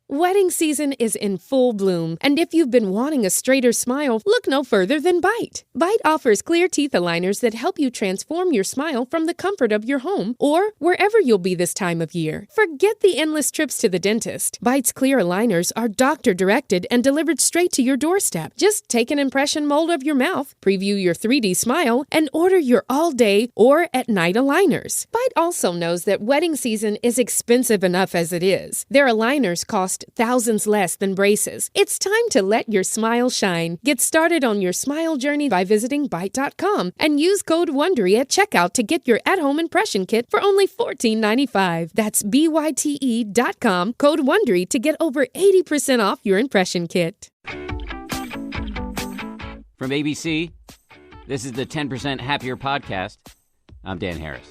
Wedding season is in full bloom, and if you've been wanting a straighter smile, look no further than Bite. Bite offers clear teeth aligners that help you transform your smile from the comfort of your home or wherever you'll be this time of year. Forget the endless trips to the dentist. Bite's clear aligners are doctor-directed and delivered straight to your doorstep. Just take an impression mold of your mouth, preview your 3D smile, and order your all-day or at-night aligners. Bite also knows that wedding season is expensive enough as it is. Their aligners cost thousands less than braces. It's time to let your smile shine. Get started on your smile journey by visiting Byte.com and use code WONDERY at checkout to get your at-home impression kit for only $14.95. That's BYTE.com, code WONDERY to get over 80% off your impression kit. From ABC, this is the 10% Happier Podcast. I'm Dan Harris.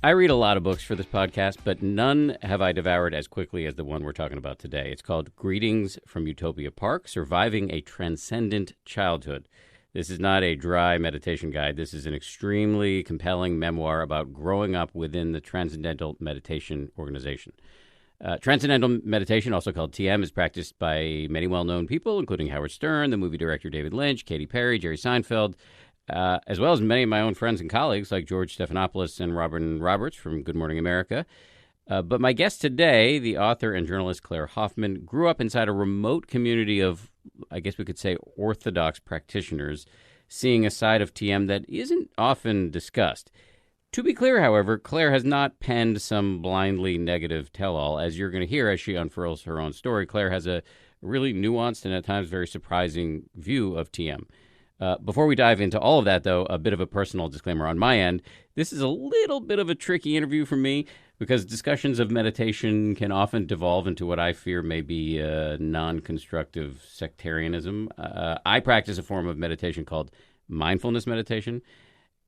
I read a lot of books for this podcast, but none have I devoured as quickly as the one we're talking about today. It's called Greetings from Utopia Park, Surviving a Transcendent Childhood. This is not a dry meditation guide. This is an extremely compelling memoir about growing up within the Transcendental Meditation organization. Transcendental Meditation, also called TM, is practiced by many well-known people, including Howard Stern, the movie director David Lynch, Katy Perry, Jerry Seinfeld, as well as many of my own friends and colleagues like George Stephanopoulos and Robin Roberts from Good Morning America. But my guest today, the author and journalist Claire Hoffman, grew up inside a remote community of, I guess we could say, orthodox practitioners, seeing a side of TM that isn't often discussed. To be clear, however, Claire has not penned some blindly negative tell-all. As you're going to hear as she unfurls her own story, Claire has a really nuanced and at times very surprising view of TM. Before we dive into all of that, though, a bit of a personal disclaimer on my end. This is a little bit of a tricky interview for me because discussions of meditation can often devolve into what I fear may be non-constructive sectarianism. I practice a form of meditation called mindfulness meditation,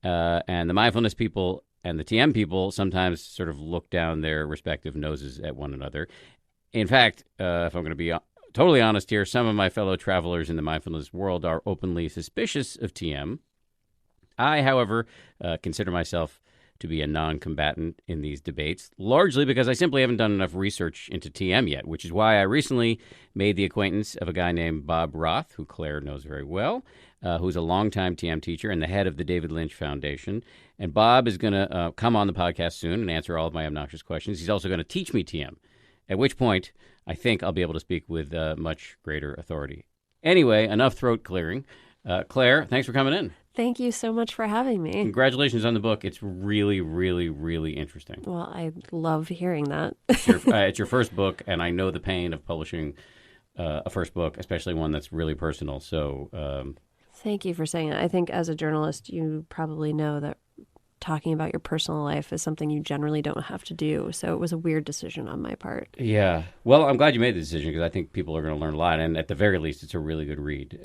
and the mindfulness people and the TM people sometimes sort of look down their respective noses at one another. In fact, if I'm going to be totally honest here, some of my fellow travelers in the mindfulness world are openly suspicious of TM. I, however, consider myself to be a non-combatant in these debates, largely because I simply haven't done enough research into TM yet, which is why I recently made the acquaintance of a guy named Bob Roth, who Claire knows very well, who's a longtime TM teacher and the head of the David Lynch Foundation. And Bob is going to come on the podcast soon and answer all of my obnoxious questions. He's also going to teach me TM, at which point I think I'll be able to speak with much greater authority. Anyway, enough throat clearing. Claire, thanks for coming in. Thank you so much for having me. Congratulations on the book. It's really, really, really interesting. Well, I love hearing that. It's your first book, and I know the pain of publishing a first book, especially one that's really personal. So, thank you for saying it. I think as a journalist, you probably know that talking about your personal life is something you generally don't have to do. So it was a weird decision on my part. Yeah. Well, I'm glad you made the decision because I think people are going to learn a lot. And at the very least, it's a really good read.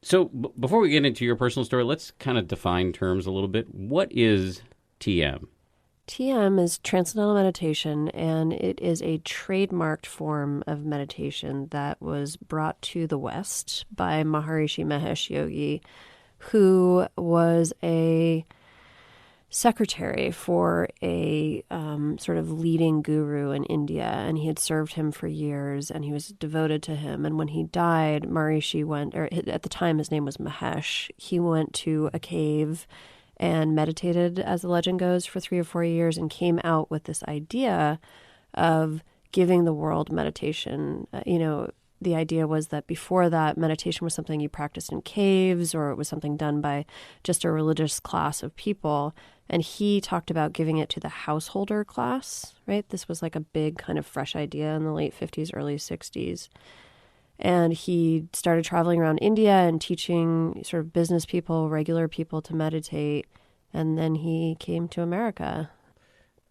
So before we get into your personal story, let's kind of define terms a little bit. What is TM? TM is Transcendental Meditation, and it is a trademarked form of meditation that was brought to the West by Maharishi Mahesh Yogi, who was a secretary for a sort of leading guru in India, and he had served him for years, and he was devoted to him. And when he died, Maharishi went, or at the time his name was Mahesh, he went to a cave and meditated, as the legend goes, for 3 or 4 years and came out with this idea of giving the world meditation. The idea was that before that, meditation was something you practiced in caves, or it was something done by just a religious class of people. And he talked about giving it to the householder class, right? This was like a big kind of fresh idea in the late 50s, early 60s. And he started traveling around India and teaching sort of business people, regular people to meditate. And then he came to America.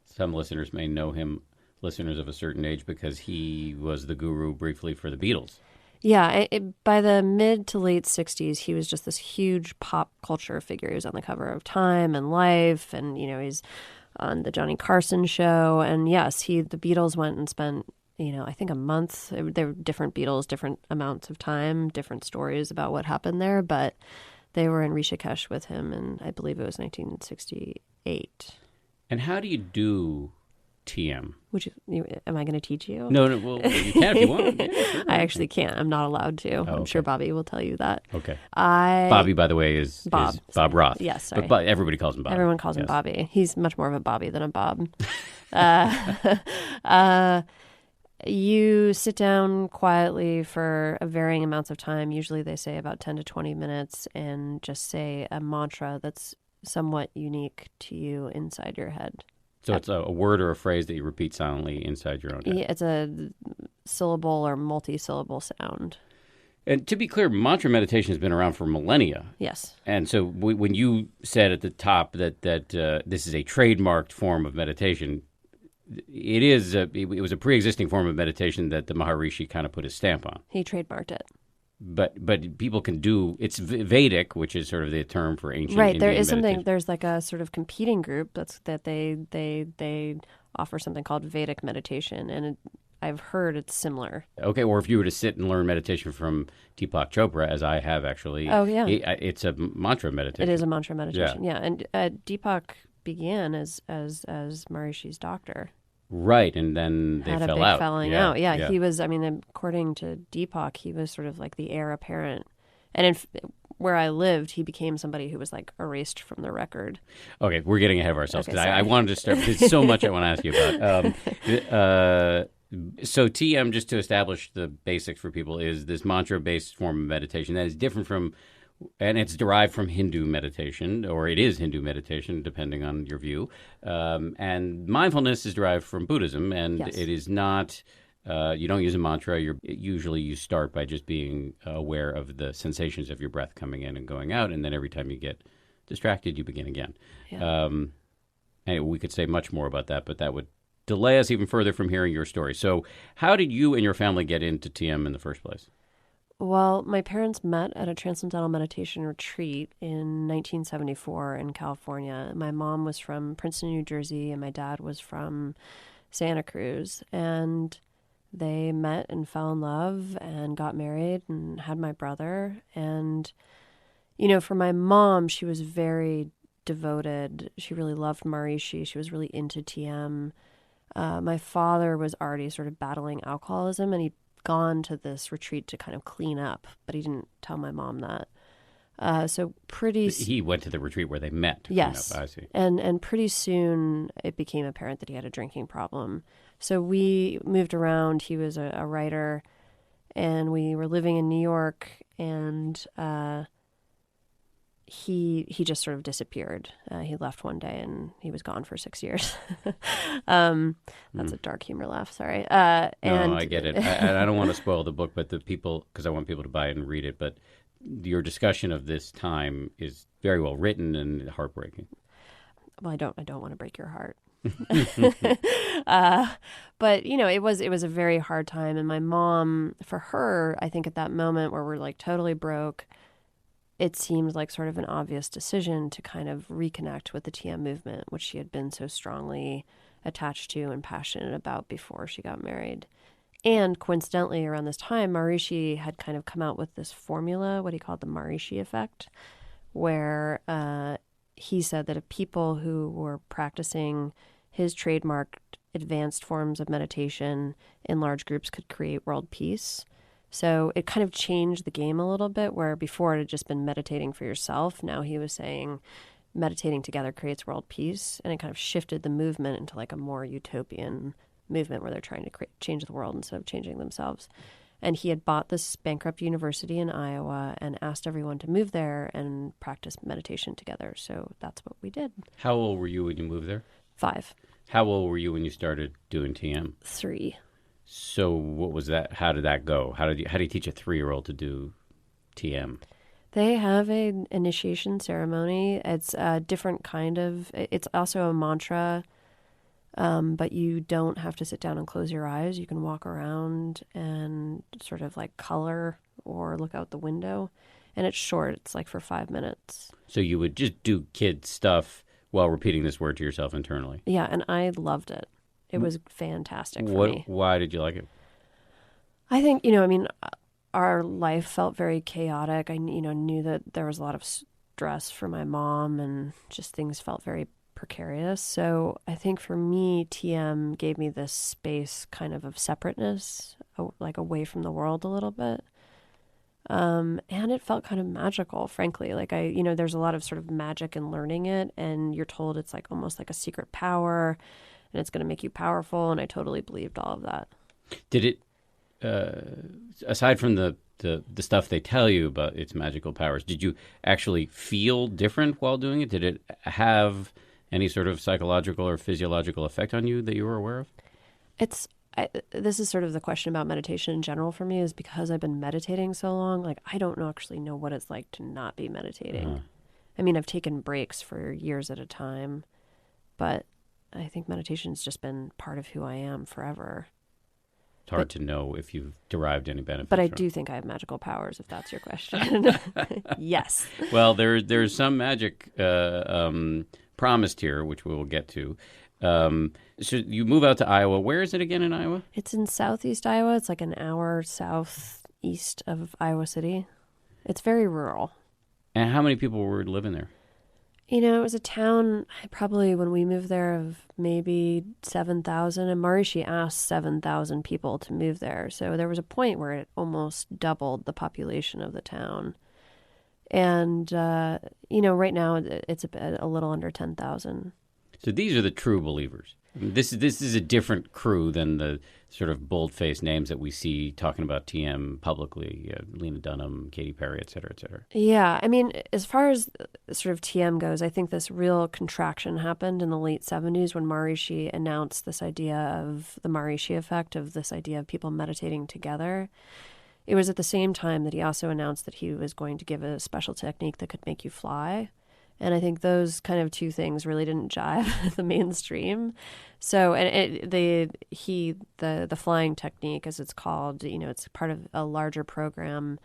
Some listeners may know him, listeners of a certain age, because he was the guru briefly for the Beatles. Yeah, by the mid to late 60s, he was just this huge pop culture figure. He was on the cover of Time and Life, and, he's on the Johnny Carson show. And yes, the Beatles went and spent, I think a month. There were different Beatles, different amounts of time, different stories about what happened there. But they were in Rishikesh with him, and I believe it was 1968. And how do you do TM? Am I going to teach you? No, well, you can if you want. Yeah, sure. I actually can't. I'm not allowed to. I'm sure Bobby will tell you that. Okay. Bobby, by the way, is Bob. Bob Roth. Yes, sorry. But everybody calls him Bobby. Everyone calls him Bobby. He's much more of a Bobby than a Bob. You sit down quietly for varying amounts of time. Usually they say about 10 to 20 minutes, and just say a mantra that's somewhat unique to you inside your head. So it's a word or a phrase that you repeat silently inside your own head. Yeah, it's a syllable or multi-syllable sound. And to be clear, mantra meditation has been around for millennia. Yes. And so when you said at the top that this is a trademarked form of meditation, it was a pre-existing form of meditation that the Maharishi kind of put his stamp on. He trademarked it. But people can do, it's Vedic, which is sort of the term for ancient right. Indian There is meditation. something. There's like a sort of competing group that they offer something called Vedic meditation, and I've heard it's similar. Okay, or if you were to sit and learn meditation from Deepak Chopra, as I have actually, it's a mantra meditation. It is a mantra meditation. Yeah, and Deepak began as Maharishi's doctor. Right, and then they had fell a big out. falling out. Yeah, he was. I mean, according to Deepak, he was sort of like the heir apparent, and where I lived, he became somebody who was like erased from the record. Okay, we're getting ahead of ourselves because Okay, I wanted to start. There's so much I want to ask you about. So TM, just to establish the basics for people, is this mantra-based form of meditation that is different from, and it's derived from Hindu meditation, or it is Hindu meditation, depending on your view. And mindfulness is derived from Buddhism, and it is not. You don't use a mantra. Usually you start by just being aware of the sensations of your breath coming in and going out, and then every time you get distracted, you begin again. Yeah. Anyway, we could say much more about that, but that would delay us even further from hearing your story. So how did you and your family get into TM in the first place? Well, my parents met at a Transcendental Meditation retreat in 1974 in California. My mom was from Princeton, New Jersey, and my dad was from Santa Cruz. And they met and fell in love and got married and had my brother. And, for my mom, she was very devoted. She really loved Maharishi. She was really into TM. My father was already sort of battling alcoholism, and he'd gone to this retreat to kind of clean up, but he didn't tell my mom that. He went to the retreat where they met. Yes. I see. And pretty soon it became apparent that he had a drinking problem. So we moved around. He was a writer, and we were living in New York, and he just sort of disappeared. He left one day and he was gone for 6 years. That's a dark humor laugh. Sorry. No, I get it. I don't want to spoil the book, but because I want people to buy it and read it. But your discussion of this time is very well written and heartbreaking. Well, I don't want to break your heart. But it was a very hard time. And my mom, for her, I think at that moment where we're like totally broke, it seemed like sort of an obvious decision to kind of reconnect with the TM movement, which she had been so strongly attached to and passionate about before she got married. And coincidentally, around this time, Maharishi had kind of come out with this formula, what he called the Maharishi effect, where he said that if people who were practicing his trademarked advanced forms of meditation in large groups could create world peace. So it kind of changed the game a little bit, where before it had just been meditating for yourself. Now he was saying meditating together creates world peace. And it kind of shifted the movement into like a more utopian movement where they're trying to change the world instead of changing themselves. And he had bought this bankrupt university in Iowa and asked everyone to move there and practice meditation together. So that's what we did. How old were you when you moved there? 5. How old were you when you started doing TM? 3. So what was that? How did that go? How do you teach a 3-year-old to do TM? They have an initiation ceremony. It's a different kind of, it's also a mantra, but you don't have to sit down and close your eyes. You can walk around and sort of like color or look out the window. And it's short. It's like for 5 minutes. So you would just do kid stuff while repeating this word to yourself internally. Yeah, and I loved it. It was fantastic for me. Why did you like it? I think, our life felt very chaotic. I, knew that there was a lot of stress for my mom, and just things felt very precarious. So I think for me, TM gave me this space kind of separateness, like away from the world a little bit. And it felt kind of magical, frankly. Like there's a lot of sort of magic in learning it, and you're told it's like almost like a secret power and it's going to make you powerful. And I totally believed all of that. Did it, aside from the stuff they tell you about its magical powers, did you actually feel different while doing it? Did it have any sort of psychological or physiological effect on you that you were aware of? This is sort of the question about meditation in general for me, is because I've been meditating so long, like I don't actually know what it's like to not be meditating. I mean, I've taken breaks for years at a time, but I think meditation's just been part of who I am forever. It's hard to know if you've derived any benefits. But I do think I have magical powers, if that's your question. Yes. Well, there's some magic promised here, which we will get to. So you move out to Iowa. Where is it again in Iowa? It's in southeast Iowa. It's like an hour southeast of Iowa City. It's very rural. And how many people were living there? It was a town, probably when we moved there, of maybe 7,000. And Maharishi asked 7,000 people to move there. So there was a point where it almost doubled the population of the town. And, right now it's a little under 10,000. So these are the true believers. This is a different crew than the sort of bold-faced names that we see talking about TM publicly, Lena Dunham, Katy Perry, et cetera, et cetera. Yeah, I mean, as far as sort of TM goes, I think this real contraction happened in the late 70s when Maharishi announced this idea of the Maharishi effect, of this idea of people meditating together. It was at the same time that he also announced that he was going to give a special technique that could make you fly. And I think those kind of two things really didn't jive with the mainstream. So, and the flying technique, as it's called, it's part of a larger program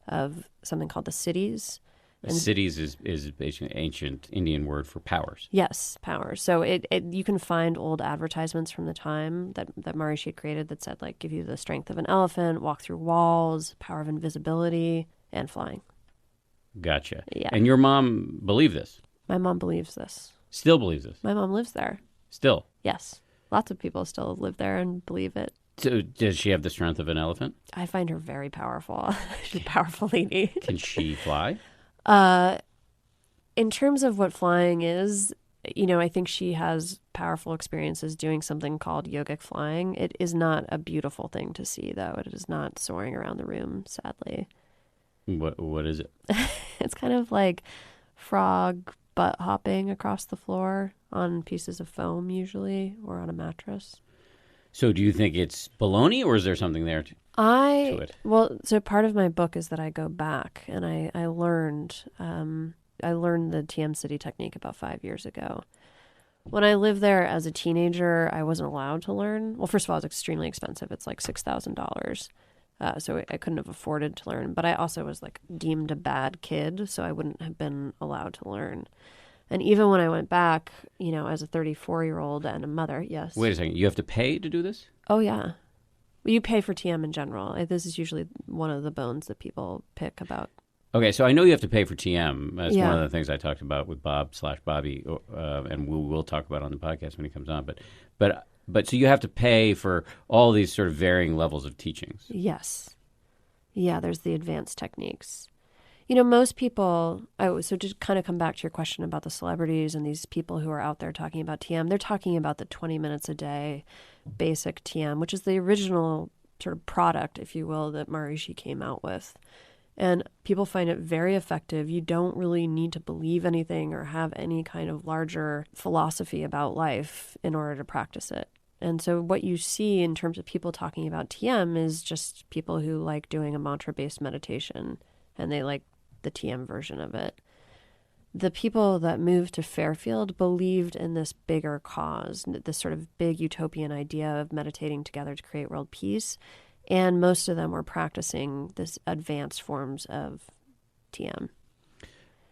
of something called the cities. And cities is basically an ancient Indian word for powers. Yes, powers. So you can find old advertisements from the time that Maharishi had created that said, like, give you the strength of an elephant, walk through walls, power of invisibility, and flying. Gotcha. Yeah. And your mom believed this? My mom believes this. Still believes this? My mom lives there. Still? Yes. Lots of people still live there and believe it. So does she have the strength of an elephant? I find her very powerful. She's a powerful lady. Can she fly? In terms of what flying is, I think she has powerful experiences doing something called yogic flying. It is not a beautiful thing to see, though. It is not soaring around the room, sadly. What is it? It's kind of like frog butt hopping across the floor on pieces of foam, usually, or on a mattress. So do you think it's baloney, or is there something there to it? Well, so part of my book is that I go back and I learned the TM City technique about 5 years ago. When I lived there as a teenager, I wasn't allowed to learn. Well, first of all, it's extremely expensive. It's like $6,000. So I couldn't have afforded to learn. But I also was like deemed a bad kid, so I wouldn't have been allowed to learn. And even when I went back, as a 34-year-old and a mother, yes. Wait a second. You have to pay to do this? Oh, yeah. You pay for TM in general. This is usually one of the bones that people pick about. Okay, so I know you have to pay for TM. That's one of the things I talked about with Bob/Bobby, and we will talk about on the podcast when he comes on. But so you have to pay for all these sort of varying levels of teachings. Yes. Yeah, there's the advanced techniques. Most people, so to kind of come back to your question about the celebrities and these people who are out there talking about TM, they're talking about the 20 minutes a day basic TM, which is the original sort of product, if you will, that Maharishi came out with. And people find it very effective. You don't really need to believe anything or have any kind of larger philosophy about life in order to practice it. And so what you see in terms of people talking about TM is just people who like doing a mantra-based meditation, and they like the TM version of it. The people that moved to Fairfield believed in this bigger cause, this sort of big utopian idea of meditating together to create world peace. And most of them were practicing this advanced forms of TM.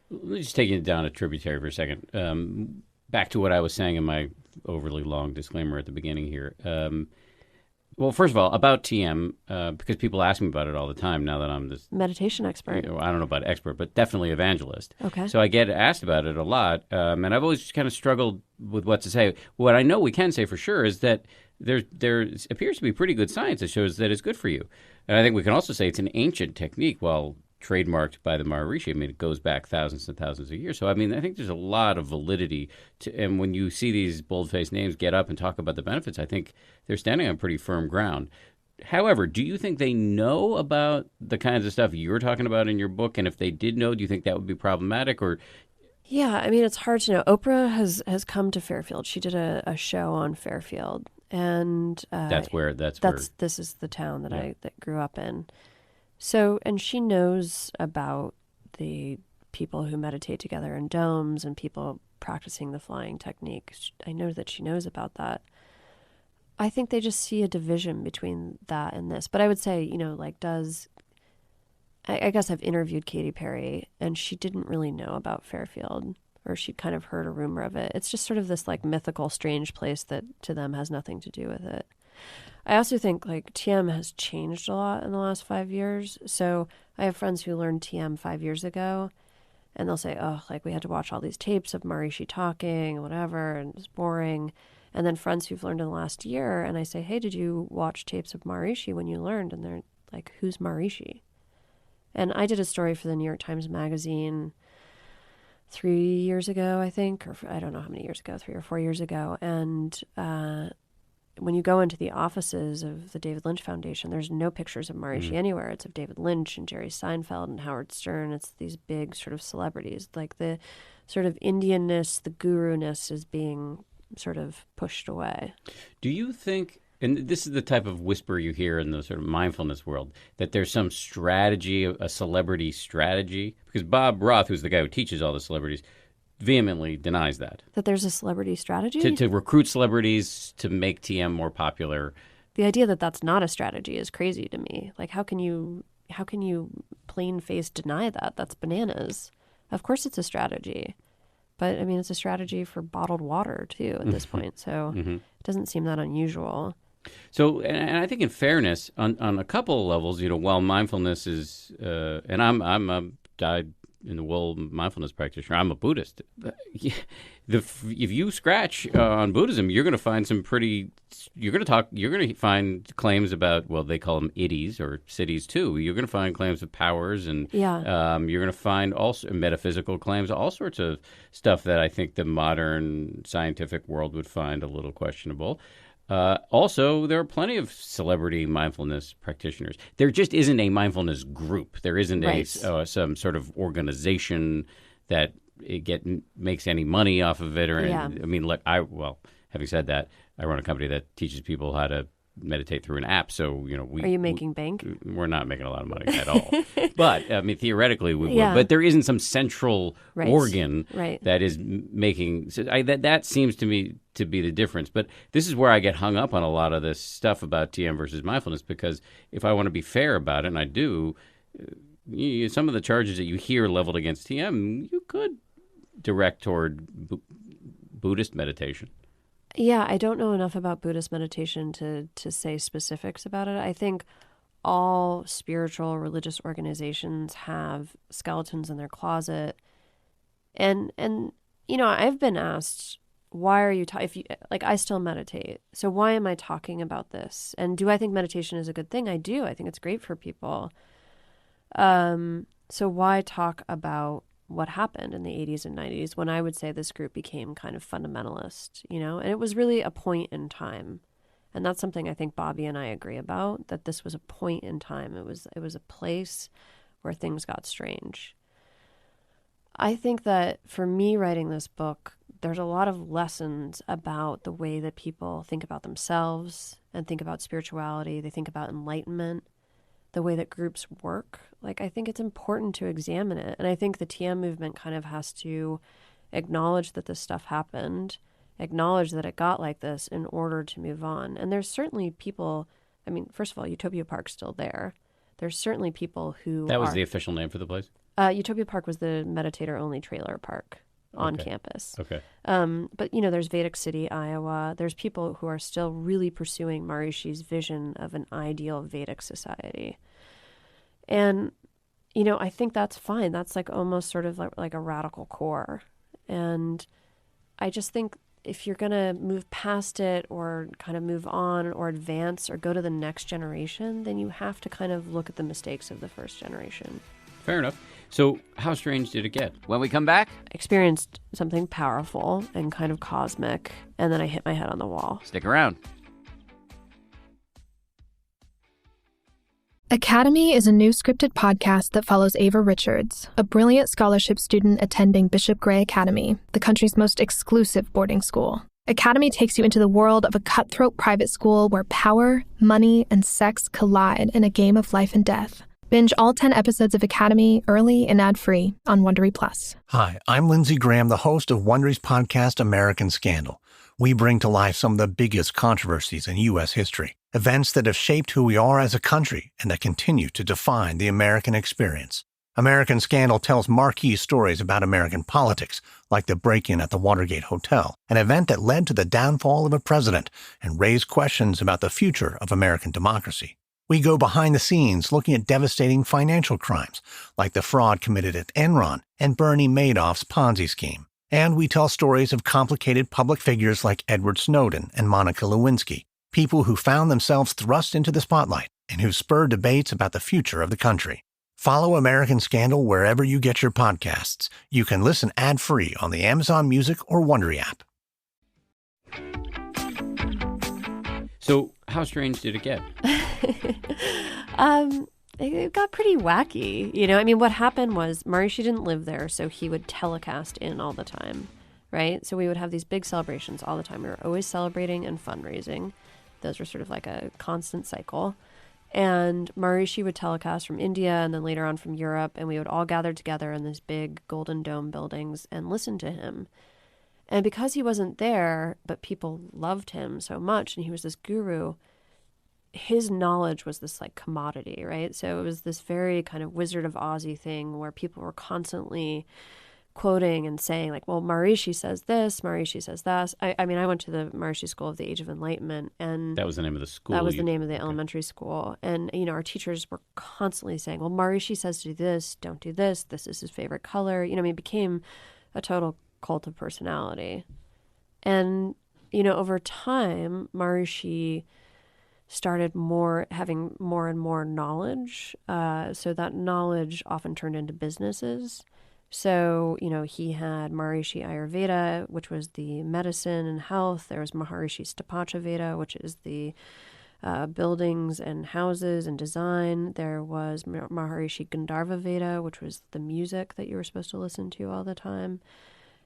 Let me just take you down a tributary for a second. Back to what I was saying in my overly long disclaimer at the beginning here. Well, first of all, about TM, because people ask me about it all the time now that I'm this Meditation expert. I don't know about expert, but definitely evangelist. Okay. So I get asked about it a lot, and I've always kind of struggled with what to say. What I know we can say for sure is that there appears to be pretty good science that shows that it's good for you. And I think we can also say it's an ancient technique, well, trademarked by the Maharishi. I mean, it goes back thousands and thousands of years. So, I mean, I think there's a lot of validity to, and when you see these bold-faced names get up and talk about the benefits, I think they're standing on pretty firm ground. However, do you think they know about the kinds of stuff you're talking about in your book? And if they did know, do you think that would be problematic? Or Yeah, I mean, it's hard to know. Oprah has come to Fairfield. She did a show on Fairfield, and this is the town that I grew up in. So, and she knows about the people who meditate together in domes and people practicing the flying technique. I know that she knows about that. I think they just see a division between that and this. But I would say, I guess I've interviewed Katy Perry, and she didn't really know about Fairfield, or she'd kind of heard a rumor of it. It's just sort of this like mythical, strange place that to them has nothing to do with it. I also think like TM has changed a lot in the last 5 years. So I have friends who learned TM 5 years ago, and they'll say, oh, like we had to watch all these tapes of Maharishi talking, whatever, and it's boring. And then friends who've learned in the last year, and I say, hey, did you watch tapes of Maharishi when you learned? And they're like, who's Maharishi? And I did a story for the New York Times Magazine 3 years ago, I think, or I don't know how many years ago, 3 or 4 years ago. And when you go into the offices of the David Lynch Foundation, there's no pictures of Maharishi anywhere. It's of David Lynch and Jerry Seinfeld and Howard Stern. It's these big sort of celebrities. Like the sort of Indianness, the guru-ness is being sort of pushed away. do you think, and this is the type of whisper you hear in the sort of mindfulness world, that there's some strategy, a celebrity strategy? Because Bob Roth, who's the guy who teaches all the celebrities, vehemently denies that. That there's a celebrity strategy? To recruit celebrities, to make TM more popular. The idea that that's not a strategy is crazy to me. Like, how can you plain-faced deny that? That's bananas. Of course it's a strategy. But, I mean, it's a strategy for bottled water, too, at this point. So it doesn't seem that unusual. So, and I think in fairness, on a couple of levels, while mindfulness is, and I'm a dyed-in-the-wool mindfulness practitioner, I'm a Buddhist. If you scratch on Buddhism, you're going to find you're going to find claims about, well, they call them idis or cities too. You're going to find claims of powers, and you're going to find also metaphysical claims, all sorts of stuff that I think the modern scientific world would find a little questionable. Also, there are plenty of celebrity mindfulness practitioners. There just isn't a mindfulness group. There isn't some sort of organization that makes any money off of it. I mean, look, having said that, I run a company that teaches people how to meditate through an app. So, are you making bank? We're not making a lot of money at all. But, I mean, theoretically we would. But there isn't some central organ that is making... So that seems to me to be the difference. But this is where I get hung up on a lot of this stuff about TM versus mindfulness, because if I want to be fair about it, and I do, some of the charges that you hear leveled against TM, you could direct toward Buddhist meditation. Yeah, I don't know enough about Buddhist meditation to say specifics about it. I think all spiritual religious organizations have skeletons in their closet. And I've been asked, why are you I still meditate. So why am I talking about this? And do I think meditation is a good thing? I do. I think it's great for people. So why talk about what happened in the 80s and 90s when I would say this group became kind of fundamentalist, and it was really a point in time. And that's something I think Bobby and I agree about, that this was a point in time. It was a place where things got strange. I think that for me writing this book, there's a lot of lessons about the way that people think about themselves and think about spirituality. They think about enlightenment, the way that groups work. Like, I think it's important to examine it. And I think the TM movement kind of has to acknowledge that this stuff happened, acknowledge that it got like this in order to move on. And there's certainly people, I mean, first of all, Utopia Park's still there. There's certainly people who That was the official name for the place? Utopia Park was the meditator-only trailer park. on campus. Okay. But, there's Vedic City, Iowa. There's people who are still really pursuing Maharishi's vision of an ideal Vedic society. And, I think that's fine. That's like almost sort of like a radical core. And I just think if you're going to move past it or kind of move on or advance or go to the next generation, then you have to kind of look at the mistakes of the first generation. Fair enough. So how strange did it get? When we come back, I experienced something powerful and kind of cosmic, and then I hit my head on the wall. Stick around. Academy is a new scripted podcast that follows Ava Richards, a brilliant scholarship student attending Bishop Gray Academy, the country's most exclusive boarding school. Academy takes you into the world of a cutthroat private school where power, money, and sex collide in a game of life and death. Binge all 10 episodes of Academy early and ad-free on Wondery Plus. Hi, I'm Lindsey Graham, the host of Wondery's podcast, American Scandal. We bring to life some of the biggest controversies in U.S. history, events that have shaped who we are as a country and that continue to define the American experience. American Scandal tells marquee stories about American politics, like the break-in at the Watergate Hotel, an event that led to the downfall of a president and raised questions about the future of American democracy. We go behind the scenes looking at devastating financial crimes, like the fraud committed at Enron and Bernie Madoff's Ponzi scheme. And we tell stories of complicated public figures like Edward Snowden and Monica Lewinsky, people who found themselves thrust into the spotlight and who spurred debates about the future of the country. Follow American Scandal wherever you get your podcasts. You can listen ad-free on the Amazon Music or Wondery app. So how strange did it get? It got pretty wacky. What happened was Maharishi didn't live there, so he would telecast in all the time, right? So we would have these big celebrations all the time. We were always celebrating and fundraising. Those were sort of like a constant cycle. And Maharishi would telecast from India and then later on from Europe, and we would all gather together in these big Golden Dome buildings and listen to him. And because he wasn't there, but people loved him so much, and he was this guru, his knowledge was this like commodity, right? So it was this very kind of Wizard of Ozzy thing where people were constantly quoting and saying like, well, Maharishi says this, Maharishi says that. I went to the Maharishi School of the Age of Enlightenment, and That was the name of the school? That was the name of the elementary school. And, our teachers were constantly saying, well, Maharishi says do this, don't do this, this is his favorite color. It became a total cult of personality. And, over time, Maharishi started having more and more knowledge. So that knowledge often turned into businesses. So, he had Maharishi Ayurveda, which was the medicine and health. There was Maharishi Sthapatya Veda, which is the buildings and houses and design. There was Maharishi Gandharva Veda, which was the music that you were supposed to listen to all the time.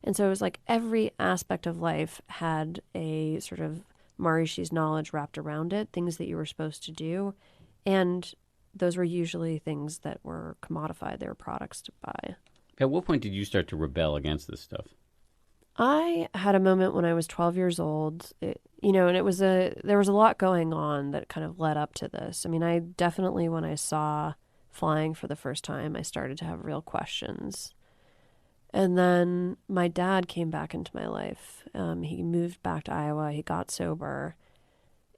And so it was like every aspect of life had a sort of Maharishi's knowledge wrapped around it, things that you were supposed to do. And those were usually things that were commodified. They were products to buy. At what point did you start to rebel against this stuff? I had a moment when I was 12 years old, and there was a lot going on that kind of led up to this. I definitely, when I saw flying for the first time, I started to have real questions. And then my dad came back into my life. He moved back to Iowa. He got sober.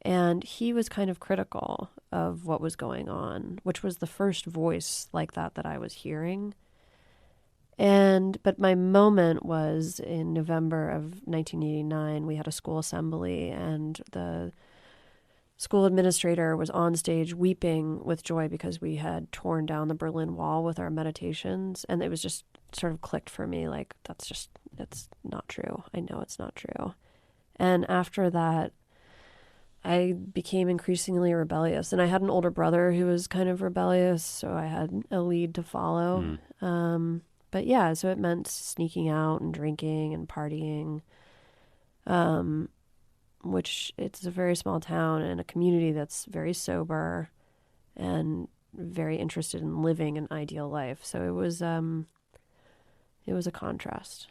And he was kind of critical of what was going on, which was the first voice like that I was hearing. But my moment was in November of 1989. We had a school assembly, and the school administrator was on stage weeping with joy because we had torn down the Berlin Wall with our meditations. And it was just sort of clicked for me, like, it's not true. I know it's not true. And after that, I became increasingly rebellious. And I had an older brother who was kind of rebellious, so I had a lead to follow. But yeah, so it meant sneaking out and drinking and partying, which it's a very small town and a community that's very sober and very interested in living an ideal life. So it was a contrast.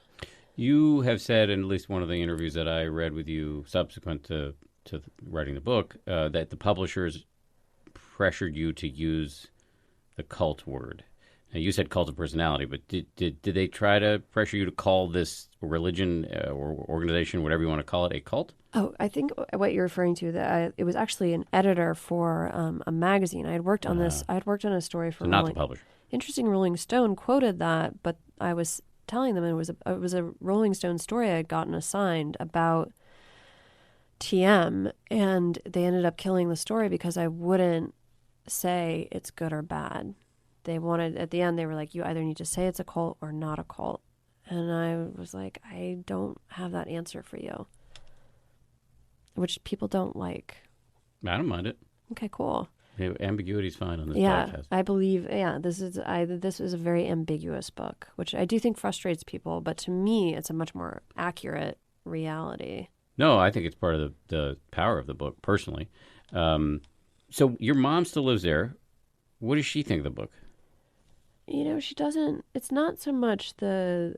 You have said in at least one of the interviews that I read with you subsequent to writing the book that the publishers pressured you to use the cult word. Now, you said cult of personality, but did they try to pressure you to call this religion or organization, whatever you want to call it, a cult? Oh, I think what you're referring to, it was actually an editor for a magazine. I had worked on this. I had worked on a story for not the publisher. Interesting. Rolling Stone quoted that, but I was telling them it was a Rolling Stone story I had gotten assigned about TM, and they ended up killing the story because I wouldn't say it's good or bad. They wanted, at the end, they were like, you either need to say it's a cult or not a cult. And I was like, I don't have that answer for you. Which people don't like. I don't mind it. Okay, cool. Yeah, ambiguity is fine on this podcast. I believe, this is a very ambiguous book, which I do think frustrates people, but to me, it's a much more accurate reality. No, I think it's part of the power of the book, personally. So your mom still lives there. What does she think of the book? She doesn't, it's not so much the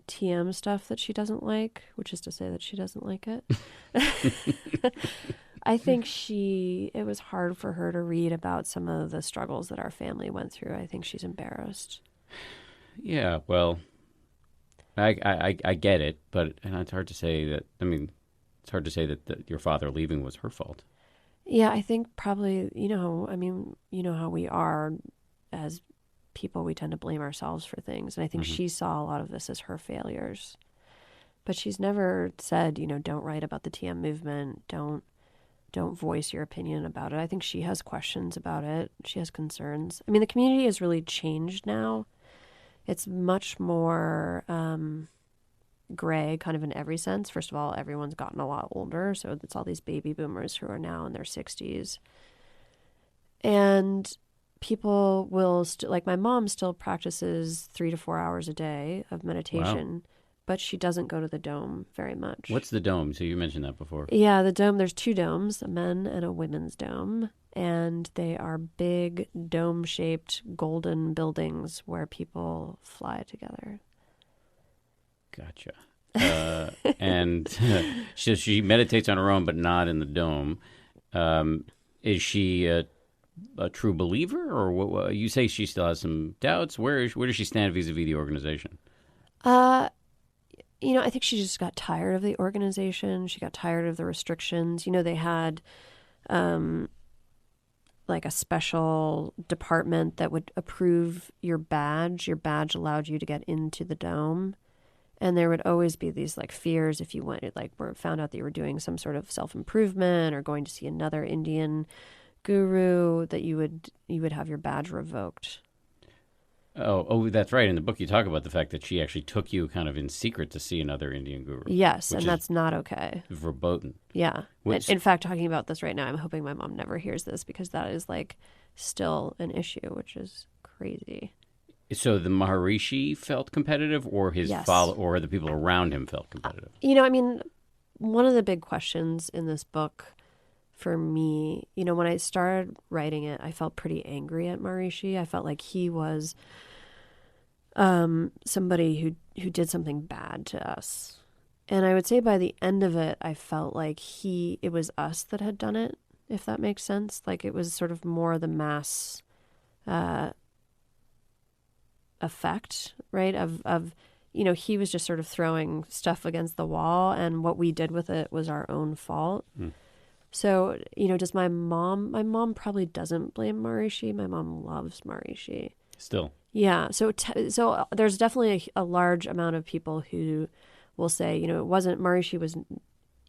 TM stuff that she doesn't like, which is to say that she doesn't like it. I think it was hard for her to read about some of the struggles that our family went through. I think she's embarrassed. Yeah, well, I get it, but it's hard to say that, it's hard to say that your father leaving was her fault. Yeah, I think probably, how we are as people, we tend to blame ourselves for things. And I think she saw a lot of this as her failures. But she's never said, don't write about the TM movement. Don't voice your opinion about it. I think she has questions about it. She has concerns. The community has really changed now. It's much more gray, kind of in every sense. First of all, everyone's gotten a lot older. So it's all these baby boomers who are now in their 60s. And people will, like my mom still practices 3 to 4 hours a day of meditation. Wow. But she doesn't go to the dome very much. What's the dome? So you mentioned that before. Yeah, the dome, there's 2 domes, a men and a women's dome. And they are big dome-shaped golden buildings where people fly together. Gotcha. And so she meditates on her own, but not in the dome. Is she a true believer? Or what, you say she still has some doubts? Where does she stand vis-a-vis the organization? I think she just got tired of the organization. She got tired of the restrictions. They had like a special department that would approve your badge. Your badge allowed you to get into the dome. And there would always be these like fears if you went, found out that you were doing some sort of self-improvement or going to see another Indian guru, that you would have your badge revoked. Oh, that's right. In the book, you talk about the fact that she actually took you kind of in secret to see another Indian guru. Yes, and that's not okay. Verboten. Yeah. In fact, talking about this right now, I'm hoping my mom never hears this because that is still an issue, which is crazy. So the Maharishi felt competitive, or his or the people around him felt competitive? One of the big questions in this book for me, when I started writing it, I felt pretty angry at Maharishi. I felt like he was somebody who did something bad to us. And I would say by the end of it, I felt like it was us that had done it, if that makes sense. Like it was sort of more the mass effect, right? Of he was just sort of throwing stuff against the wall, and what we did with it was our own fault. So, does my mom probably doesn't blame Maharishi. My mom loves Maharishi. Still. Yeah. So there's definitely a large amount of people who will say, it wasn't Maharishi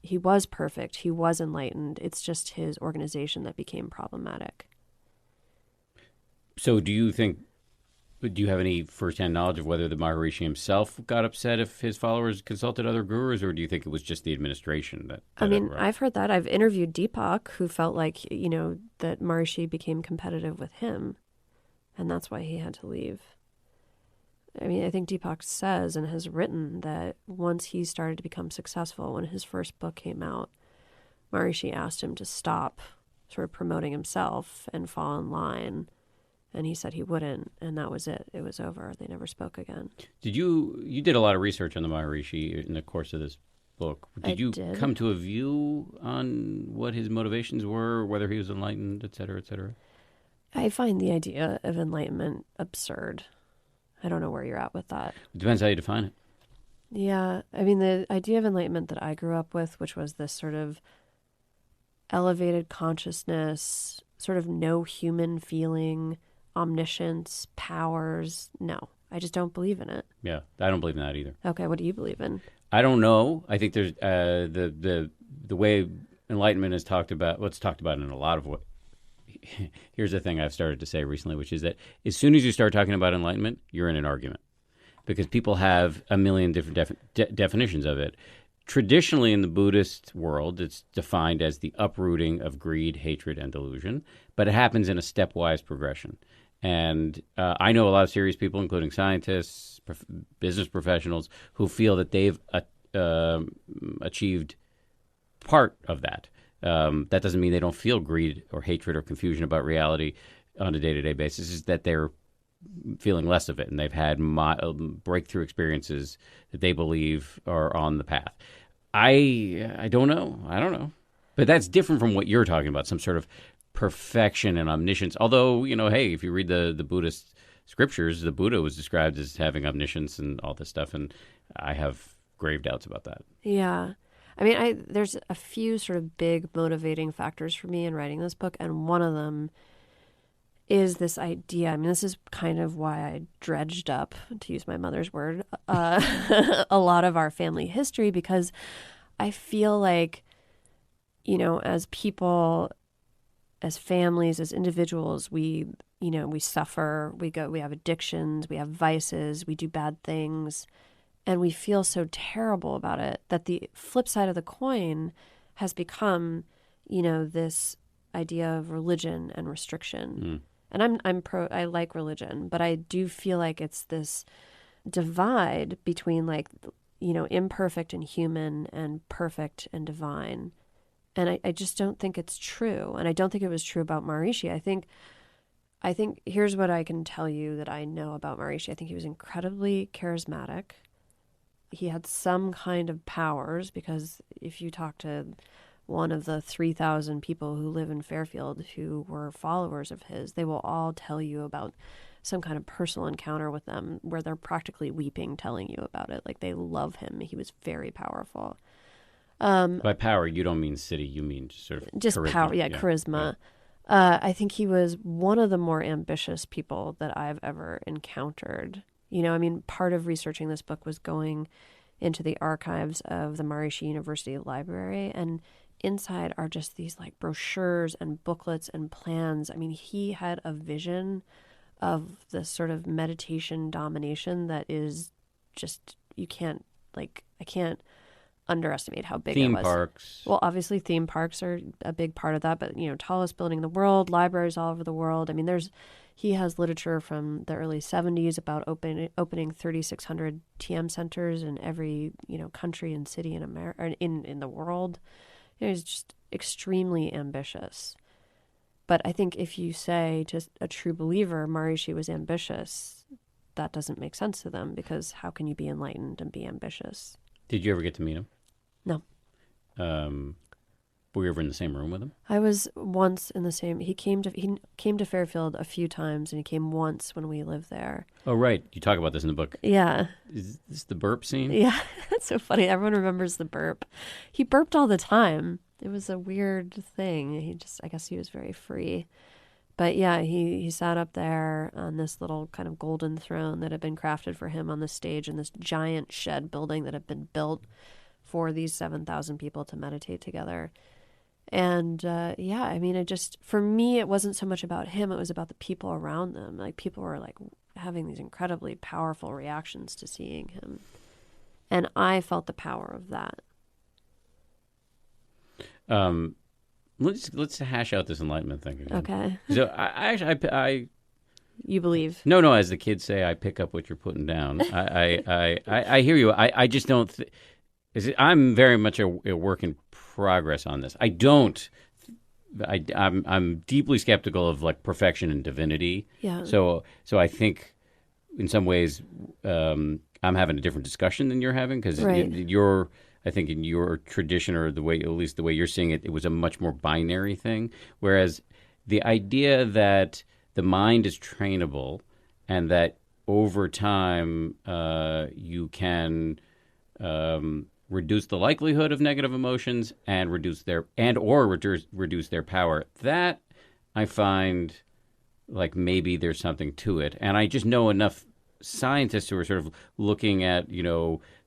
he was perfect. He was enlightened. It's just his organization that became problematic. So do you have any firsthand knowledge of whether the Maharishi himself got upset if his followers consulted other gurus, or do you think it was just the administration that I've heard that. I've interviewed Deepak, who felt like, that Maharishi became competitive with him, and that's why he had to leave. I think Deepak says and has written that once he started to become successful, when his first book came out, Maharishi asked him to stop sort of promoting himself and fall in line. And he said he wouldn't, and that was it. It was over. They never spoke again. You did a lot of research on the Maharishi in the course of this book. Did you come to a view on what his motivations were, whether he was enlightened, et cetera, et cetera? I find the idea of enlightenment absurd. I don't know where you're at with that. It depends how you define it. Yeah. I mean, the idea of enlightenment that I grew up with, which was this sort of elevated consciousness, sort of no human feeling, omniscience, powers. No, I just don't believe in it. Yeah, I don't believe in that either. Okay, what do you believe in? I don't know. I think there's the way enlightenment is talked about. Well, it's talked about in a lot of ways. Here's the thing I've started to say recently, which is that as soon as you start talking about enlightenment, you're in an argument because people have a million different definitions of it. Traditionally, in the Buddhist world, it's defined as the uprooting of greed, hatred, and delusion, but it happens in a stepwise progression. And I know a lot of serious people, including scientists, business professionals, who feel that they've achieved part of that. That doesn't mean they don't feel greed or hatred or confusion about reality on a day-to-day basis. It's that they're feeling less of it, and they've had breakthrough experiences that they believe are on the path. I don't know. I don't know. But that's different from what you're talking about, some sort of perfection and omniscience. Although, hey, if you read the Buddhist scriptures, the Buddha was described as having omniscience and all this stuff, and I have grave doubts about that. Yeah. I mean, there's a few sort of big motivating factors for me in writing this book, and one of them is this idea. I mean, this is kind of why I dredged up, to use my mother's word, a lot of our family history, because I feel like, as people, as families, as individuals, we suffer, we have addictions, we have vices, we do bad things, and we feel so terrible about it that the flip side of the coin has become, this idea of religion and restriction. And I like religion, but I do feel like it's this divide between imperfect and human and perfect and divine. And I just don't think it's true. And I don't think it was true about Maharishi. I think here's what I can tell you that I know about Maharishi. I think he was incredibly charismatic. He had some kind of powers, because if you talk to one of the 3,000 people who live in Fairfield who were followers of his, they will all tell you about some kind of personal encounter with them where they're practically weeping telling you about it. Like, they love him. He was very powerful. By power, you don't mean city, you mean sort of just charisma. Power. Yeah, charisma. Yeah. I think he was one of the more ambitious people that I've ever encountered. Part of researching this book was going into the archives of the Maharishi University Library, and inside are just these brochures and booklets and plans. I mean, he had a vision of this sort of meditation domination that is just, I can't underestimate how big it was. Theme parks. Well, obviously theme parks are a big part of that, but tallest building in the world, libraries all over the world. I mean, he has literature from the early 70s about opening 3,600 TM centers in every country and city in America, in the world. He's just extremely ambitious. But I think if you say to a true believer, Maharishi was ambitious, that doesn't make sense to them, because how can you be enlightened and be ambitious? Did you ever get to meet him? No. Were you ever in the same room with him? I was once in the same. He came to Fairfield a few times, and he came once when we lived there. Oh, right. You talk about this in the book. Yeah. Is this the burp scene? Yeah, that's so funny. Everyone remembers the burp. He burped all the time. It was a weird thing. I guess he was very free. But yeah, he sat up there on this little kind of golden throne that had been crafted for him on the stage in this giant shed building that had been built for these 7,000 people to meditate together. And for me, it wasn't so much about him. It was about the people around them. People were having these incredibly powerful reactions to seeing him. And I felt the power of that. Let's hash out this enlightenment thing again. Okay. So I you believe? No. As the kids say, I pick up what you're putting down. I hear you. I just don't. I'm very much a work in progress on this. I'm deeply skeptical of perfection and divinity. Yeah. So I think in some ways I'm having a different discussion than you're having, because right. I think in your tradition, or at least the way you're seeing it, it was a much more binary thing. Whereas the idea that the mind is trainable and that over time, you can reduce the likelihood of negative emotions and reduce their power. That I find like maybe there's something to it. And I just know enough scientists who are sort of looking at,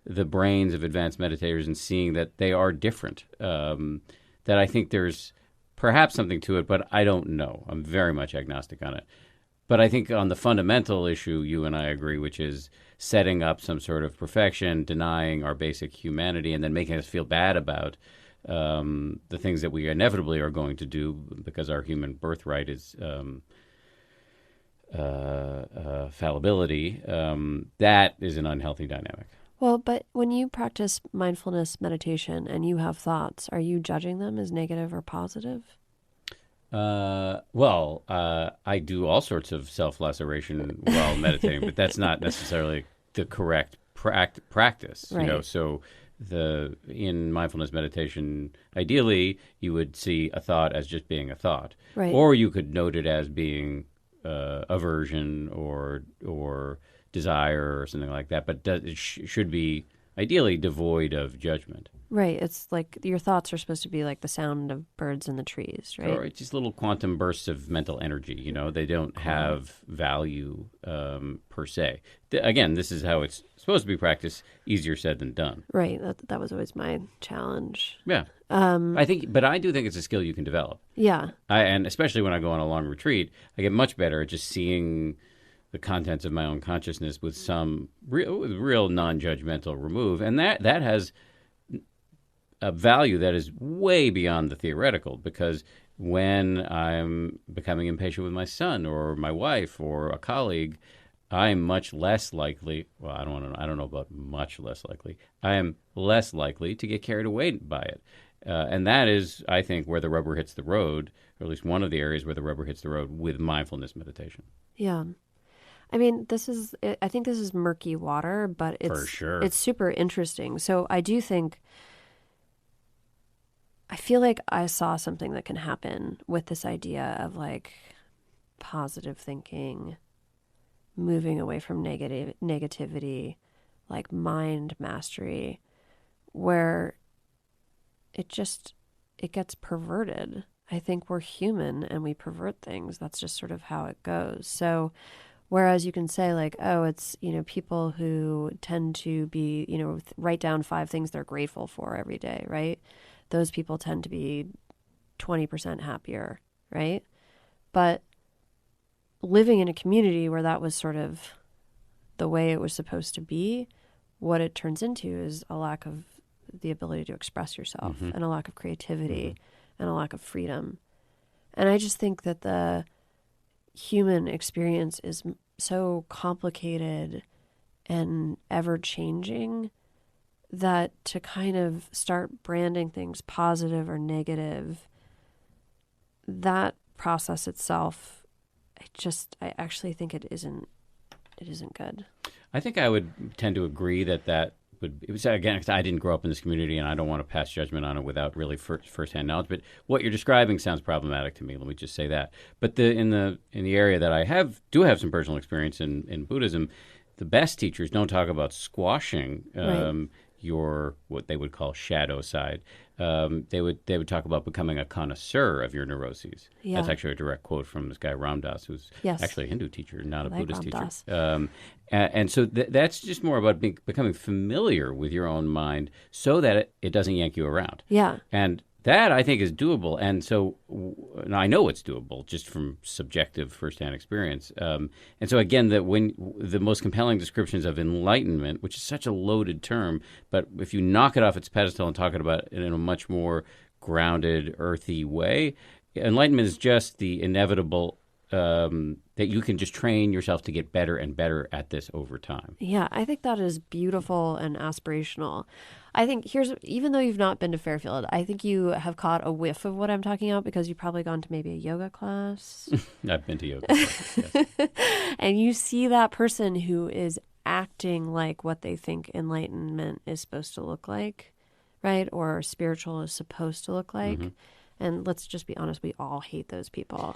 the brains of advanced meditators and seeing that they are different, that I think there's perhaps something to it, but I don't know. I'm very much agnostic on it. But I think on the fundamental issue, you and I agree, which is setting up some sort of perfection, denying our basic humanity, and then making us feel bad about the things that we inevitably are going to do because our human birthright is fallibility. That is an unhealthy dynamic. Well, but when you practice mindfulness meditation and you have thoughts, are you judging them as negative or positive? I do all sorts of self-laceration while meditating, but that's not necessarily the correct practice. Right. So in mindfulness meditation, ideally, you would see a thought as just being a thought, right. Or you could note it as being aversion or desire or something like that. But it should be ideally devoid of judgment. Right. It's like your thoughts are supposed to be like the sound of birds in the trees, right? Or just little quantum bursts of mental energy. They don't have value per se. Again, this is how it's supposed to be practiced. Easier said than done. Right. That was always my challenge. Yeah. But I do think it's a skill you can develop. Yeah. And especially when I go on a long retreat, I get much better at just seeing the contents of my own consciousness with some real non-judgmental remove, and that has a value that is way beyond the theoretical, because when I'm becoming impatient with my son or my wife or a colleague, I'm much less likely, I don't know about much less likely, I am less likely to get carried away by it. And that is, I think, where the rubber hits the road, or at least one of the areas where the rubber hits the road with mindfulness meditation. Yeah. I mean, I think this is murky water, but For sure. It's super interesting. So I feel like I saw something that can happen with this idea of like positive thinking, moving away from negativity, like mind mastery, where it gets perverted. I think we're human and we pervert things. That's just sort of how it goes. So whereas you can say like, oh, it's, people who tend to be, write down 5 things they're grateful for every day, right? Those people tend to be 20% happier, right? But living in a community where that was sort of the way it was supposed to be, what it turns into is a lack of the ability to express yourself, and a lack of creativity, and a lack of freedom. And I just think that the human experience is so complicated and ever-changing that to kind of start branding things positive or negative, that process itself, I actually think it isn't good. I think I would tend to agree that it was, again, 'cause I didn't grow up in this community and I don't want to pass judgment on it without really firsthand knowledge. But what you're describing sounds problematic to me. Let me just say that. But in the area that I do have some personal experience in Buddhism, the best teachers don't talk about squashing your what they would call shadow side. They would talk about becoming a connoisseur of your neuroses. Yeah. That's actually a direct quote from this guy Ram Dass, who's actually a Hindu teacher, not a Buddhist teacher. And so that's just more about becoming familiar with your own mind so that it doesn't yank you around. Yeah. And that, I think, is doable. And so and I know it's doable just from subjective firsthand experience. And so, again, when the most compelling descriptions of enlightenment, which is such a loaded term, but if you knock it off its pedestal and talk about it in a much more grounded, earthy way, enlightenment is just the inevitable that you can just train yourself to get better and better at this over time. Yeah, I think that is beautiful and aspirational. I think even though you've not been to Fairfield, I think you have caught a whiff of what I'm talking about because you've probably gone to maybe a yoga class. I've been to yoga classes, yes. And you see that person who is acting like what they think enlightenment is supposed to look like, right? Or spiritual is supposed to look like. And let's just be honest, we all hate those people.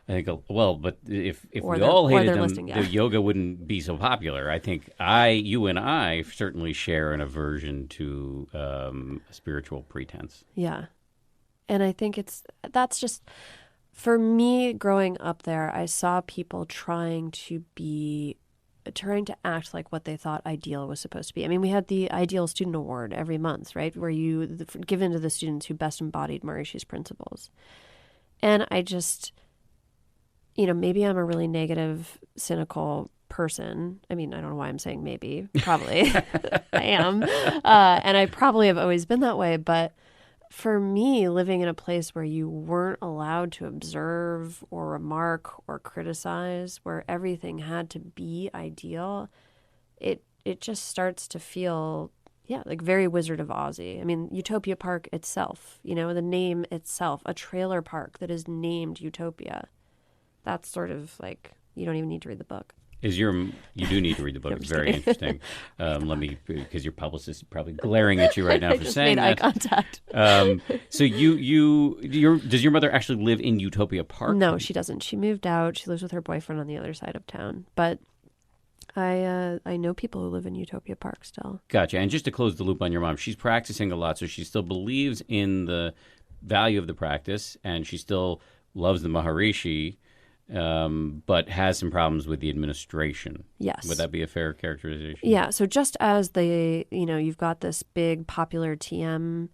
I think, well, but if Or we they're- all or hated they're them, listening, yeah. the yoga wouldn't be so popular. I think you and I certainly share an aversion to spiritual pretense. Yeah. And I think that's just, for me growing up there, I saw people trying to act like what they thought ideal was supposed to be. I mean, we had the Ideal Student Award every month, right? Where given to the students who best embodied Maharishi's principles. And I just, maybe I'm a really negative, cynical person. I mean, I don't know why I'm saying maybe. Probably I am. And I probably have always been that way. But for me, living in a place where you weren't allowed to observe or remark or criticize, where everything had to be ideal, it just starts to feel, like very Wizard of Oz-y. I mean, Utopia Park itself, the name itself, a trailer park that is named Utopia. That's sort of like, you don't even need to read the book. You do need to read the book. It's very interesting. Because your publicist is probably glaring at you right now I for just saying made that. eye contact. So does your mother actually live in Utopia Park? No, she doesn't. She moved out. She lives with her boyfriend on the other side of town. But I know people who live in Utopia Park still. Gotcha. And just to close the loop on your mom, she's practicing a lot, so she still believes in the value of the practice, and she still loves the Maharishi, but has some problems with the administration. Yes. Would that be a fair characterization? Yeah. So just as you've got this big popular TM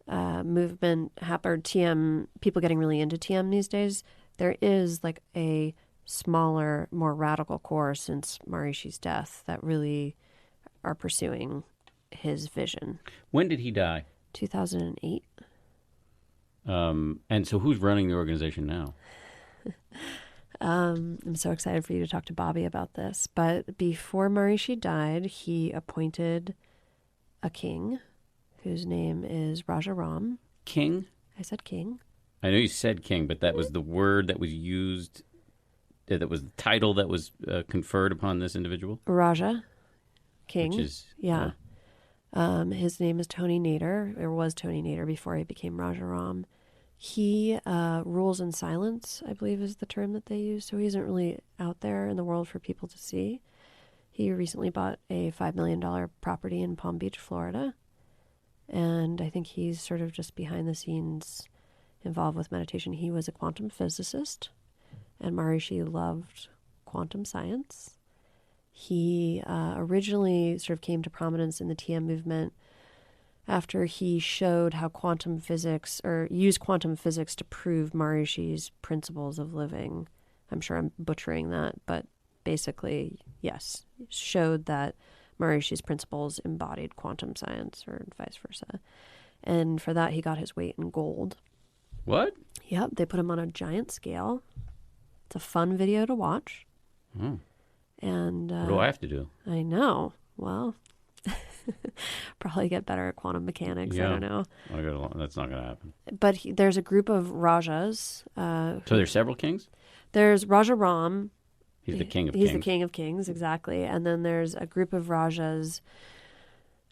movement, or TM, people getting really into TM these days, there is like a smaller, more radical core since Maharishi's death that really are pursuing his vision. When did he die? 2008. And so who's running the organization now? I'm so excited for you to talk to Bobby about this. But before Maharishi died, he appointed a king whose name is Raja Ram. King? I said king. I know you said king, but that was the word that was used, that was the title that was conferred upon this individual? Raja, king. Which is... Yeah. His name is Tony Nader, or was Tony Nader before he became Raja Ram. He rules in silence, I believe is the term that they use. So he isn't really out there in the world for people to see. He recently bought a $5 million property in Palm Beach, Florida. And I think he's sort of just behind the scenes involved with meditation. He was a quantum physicist, and Maharishi loved quantum science. He originally sort of came to prominence in the TM movement after he showed how quantum physics, or used quantum physics to prove Maharishi's principles of living. I'm sure I'm butchering that, but basically, yes, showed that Maharishi's principles embodied quantum science, or vice versa. And for that, he got his weight in gold. What? Yep, they put him on a giant scale. It's a fun video to watch. Hmm. And what do I have to do? I know. Well, probably get better at quantum mechanics. Yeah. I don't know. That's not going to happen. But there's a group of Rajas. So there's several kings? There's Raja Ram. He's the king of He's kings. the king of kings, exactly. And then there's a group of Rajas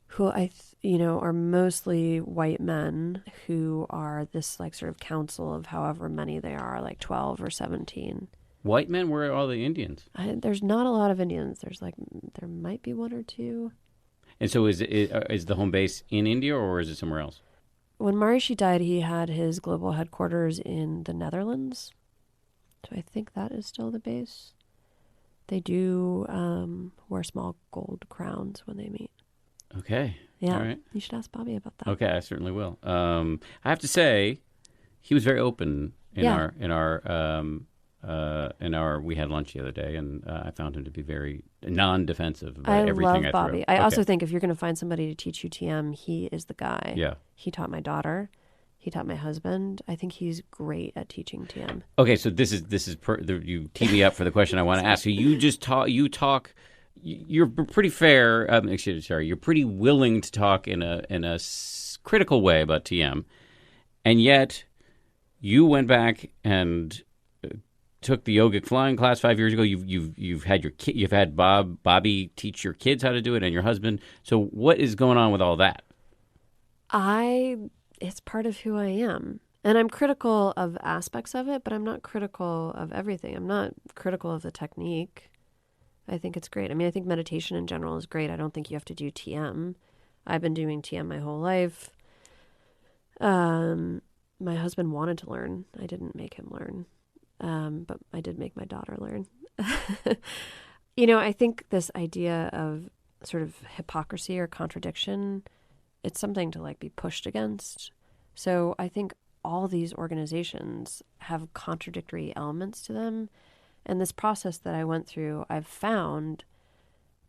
who are mostly white men who are this like sort of council of however many they are, like 12 or 17. White men? Where are all the Indians? There's not a lot of Indians. There might be one or two. And so is the home base in India, or is it somewhere else? When Maharishi died, he had his global headquarters in the Netherlands. So I think that is still the base. They do wear small gold crowns when they meet. Okay. Yeah. All right. You should ask Bobby about that. Okay, I certainly will. I have to say, he was very open in our we had lunch the other day, and I found him to be very non-defensive about everything I love Bobby. threw. I Okay. also think if you're going to find somebody to teach you TM, he is the guy. Yeah. He taught my daughter. He taught my husband. I think he's great at teaching TM. Okay, so you tee me up for the question I want to ask. So you just talk. You're pretty fair. You're pretty willing to talk in a critical way about TM, and yet you went back and took the yogic flying class 5 years ago. You've had Bobby teach your kids how to do it, and your husband. So what is going on with all that? It's part of who I am. And I'm critical of aspects of it, but I'm not critical of everything. I'm not critical of the technique. I think it's great. I mean, I think meditation in general is great. I don't think you have to do TM. I've been doing TM my whole life. My husband wanted to learn. I didn't make him learn. But I did make my daughter learn. I think this idea of sort of hypocrisy or contradiction, it's something to like be pushed against. So I think all these organizations have contradictory elements to them. And this process that I went through, I've found,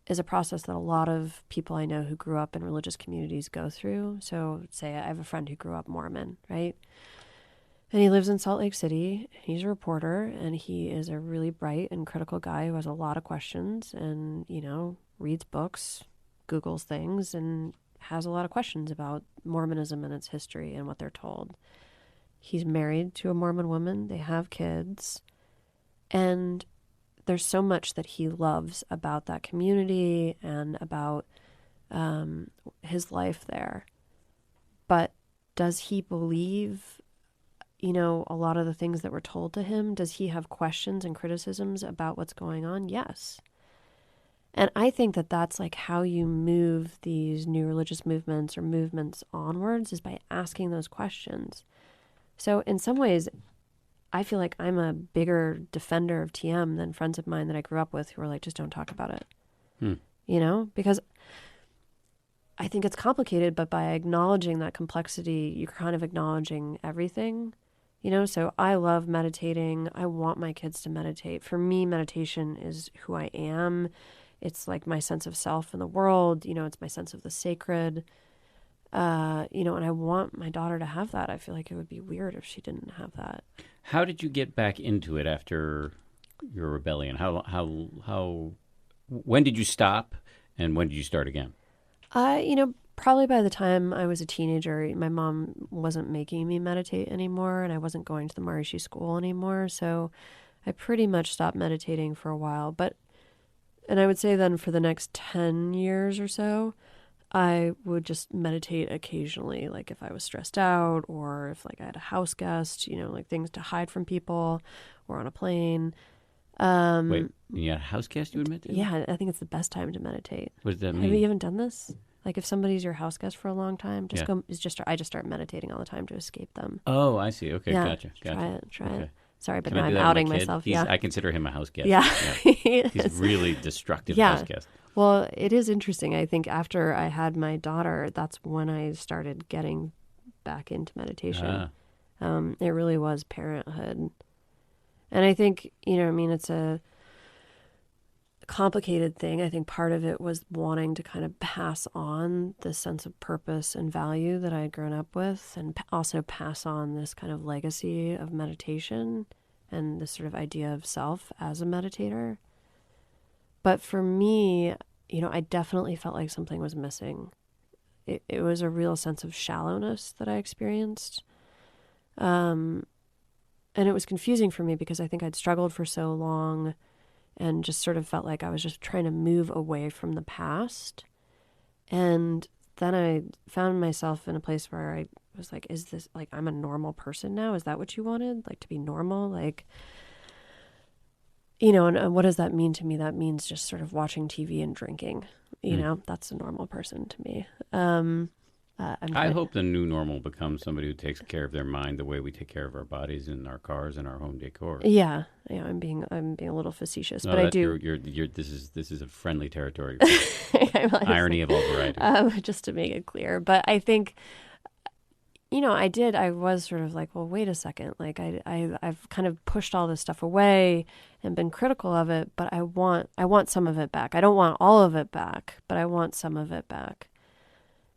is a process that a lot of people I know who grew up in religious communities go through. So say I have a friend who grew up Mormon, right? And he lives in Salt Lake City. He's a reporter, and he is a really bright and critical guy who has a lot of questions and, reads books, Googles things, and has a lot of questions about Mormonism and its history and what they're told. He's married to a Mormon woman. They have kids. And there's so much that he loves about that community and about his life there. But does he believe, a lot of the things that were told to him? Does he have questions and criticisms about what's going on? Yes. And I think that that's like how you move these new religious movements or movements onwards, is by asking those questions. So in some ways, I feel like I'm a bigger defender of TM than friends of mine that I grew up with who are like, just don't talk about it. Because I think it's complicated, but by acknowledging that complexity, you're kind of acknowledging everything, So I love meditating. I want my kids to meditate. For me, meditation is who I am. It's like my sense of self in the world. It's my sense of the sacred. And I want my daughter to have that. I feel like it would be weird if she didn't have that. How did you get back into it after your rebellion? How when did you stop, and when did you start again? Probably by the time I was a teenager, my mom wasn't making me meditate anymore, and I wasn't going to the Maharishi school anymore. So I pretty much stopped meditating for a while. And I would say then for the next 10 years or so, I would just meditate occasionally, like if I was stressed out or if like I had a house guest, like things to hide from people or on a plane. Wait, you had a house guest you would meditate? Yeah, I think it's the best time to meditate. What does that mean? Have you even done this? Like if somebody's your house guest for a long time, I just start meditating all the time to escape them. Oh, I see. Okay, yeah, gotcha. Try okay. it. Sorry, but Can now I do I'm that with outing my kid? myself. I consider him a house guest. Yeah. He's really destructive house guest. Well, it is interesting. I think after I had my daughter, that's when I started getting back into meditation. It really was parenthood. And I think, it's a complicated thing. I think part of it was wanting to kind of pass on the sense of purpose and value that I had grown up with, and also pass on this kind of legacy of meditation and this sort of idea of self as a meditator. But for me, I definitely felt like something was missing. It was a real sense of shallowness that I experienced. And it was confusing for me because I think I'd struggled for so long and just sort of felt like I was just trying to move away from the past. And then I found myself in a place where I was like, is this, like, I'm a normal person now? Is that what you wanted? Like, to be normal? Like, and what does that mean to me? That means just sort of watching TV and drinking. That's a normal person to me. I hope the new normal becomes somebody who takes care of their mind the way we take care of our bodies and our cars and our home decor. Yeah, I'm being a little facetious, but I do. This is a friendly territory. Irony of all varieties. Just to make it clear, but I think, I was sort of like, well, wait a second. Like I've kind of pushed all this stuff away and been critical of it, but I want some of it back. I don't want all of it back, but I want some of it back.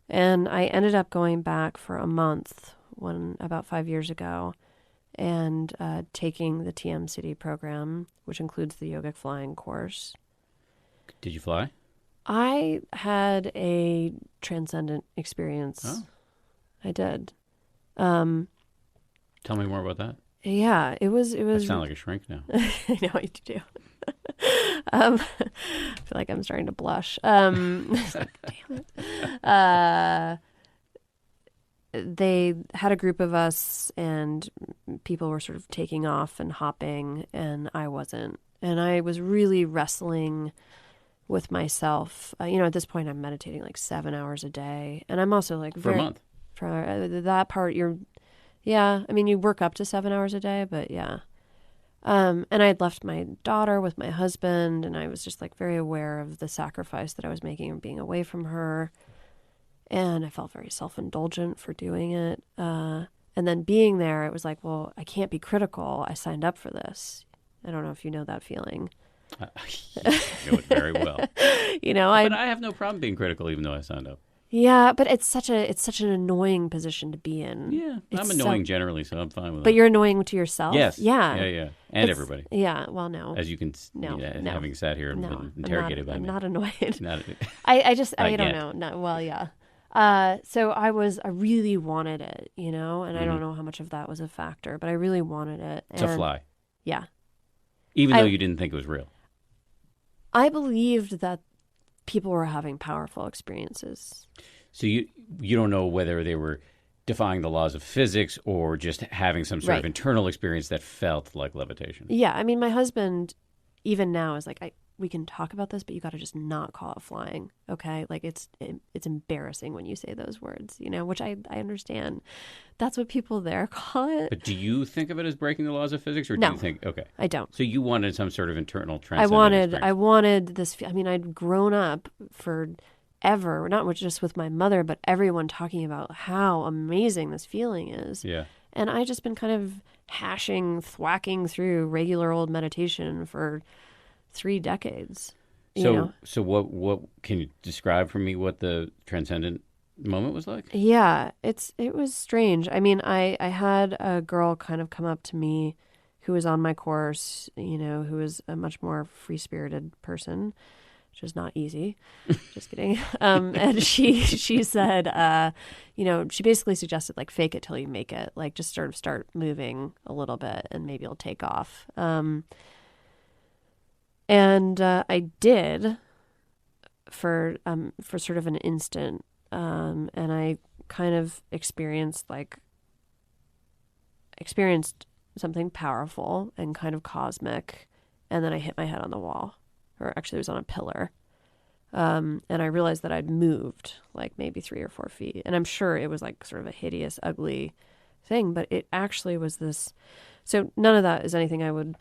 And I ended up going back for a month about 5 years ago and taking the TM City program, which includes the yogic flying course. Did you fly? I had a transcendent experience. Oh. I did. Tell me more about that. Yeah, it was. I sound like a shrink now. I know you do. I feel like I'm starting to blush. Damn it. they had a group of us and people were sort of taking off and hopping and I wasn't. And I was really wrestling with myself. At this point I'm meditating like 7 hours a day. And I'm also like For a month. For that part, you work up to 7 hours a day, but yeah. And I had left my daughter with my husband and I was just like very aware of the sacrifice that I was making and being away from her. And I felt very self-indulgent for doing it. And then being there, it was like, well, I can't be critical. I signed up for this. I don't know if you know that feeling. I know it very well. But I have no problem being critical, even though I signed up. Yeah, but it's such an annoying position to be in. Yeah, I'm annoying generally, so I'm fine with it. But you're annoying to yourself? Yes. Yeah. Yeah. And everybody. Yeah, well, no. As you can, having sat here and been interrogated by me. I'm not annoyed. Not, I don't yet. know. No, well, yeah. So I really wanted it, and I don't know how much of that was a factor, but I really wanted it. To fly. Yeah. Even though you didn't think it was real. I believed that people were having powerful experiences. So you don't know whether they were defying the laws of physics or just having some sort of internal experience that felt like levitation. Yeah, I mean, my husband, even now, is like, we can talk about this, but you got to just not call it flying, okay? Like, it's embarrassing when you say those words, which I understand. That's what people there call it. But do you think of it as breaking the laws of physics, or No, do you think, okay. I don't. So you wanted some sort of internal transcendent experience. I wanted this, I'd grown up forever, not just with my mother, but everyone talking about how amazing this feeling is. Yeah. And I just been kind of thwacking through regular old meditation for 3 decades. So what can you describe for me what the transcendent moment was like? Yeah, it was strange. I mean, I had a girl kind of come up to me who was on my course, who was a much more free-spirited person, which was not easy. Just kidding. And she said, she basically suggested like fake it till you make it, like just sort of start moving a little bit and maybe it'll take off. And I did for sort of an instant, and I kind of experienced something powerful and kind of cosmic, and then I hit my head on the wall, or actually it was on a pillar, and I realized that I'd moved like maybe 3 or 4 feet, and I'm sure it was like sort of a hideous, ugly thing, but it actually was this. So none of that is anything I'm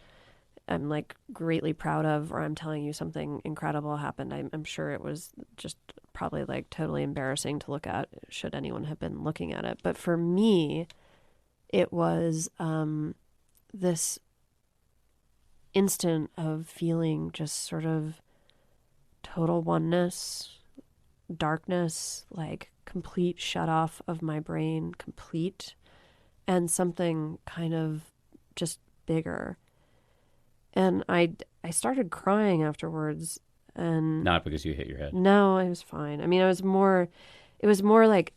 like greatly proud of, or I'm telling you something incredible happened. I'm sure it was just probably like totally embarrassing to look at should anyone have been looking at it. But for me, it was this instant of feeling just sort of total oneness, darkness, like complete shut off of my brain, complete, and something kind of just bigger. And I started crying afterwards, and Not because you hit your head. No, I was fine. I mean, it was more like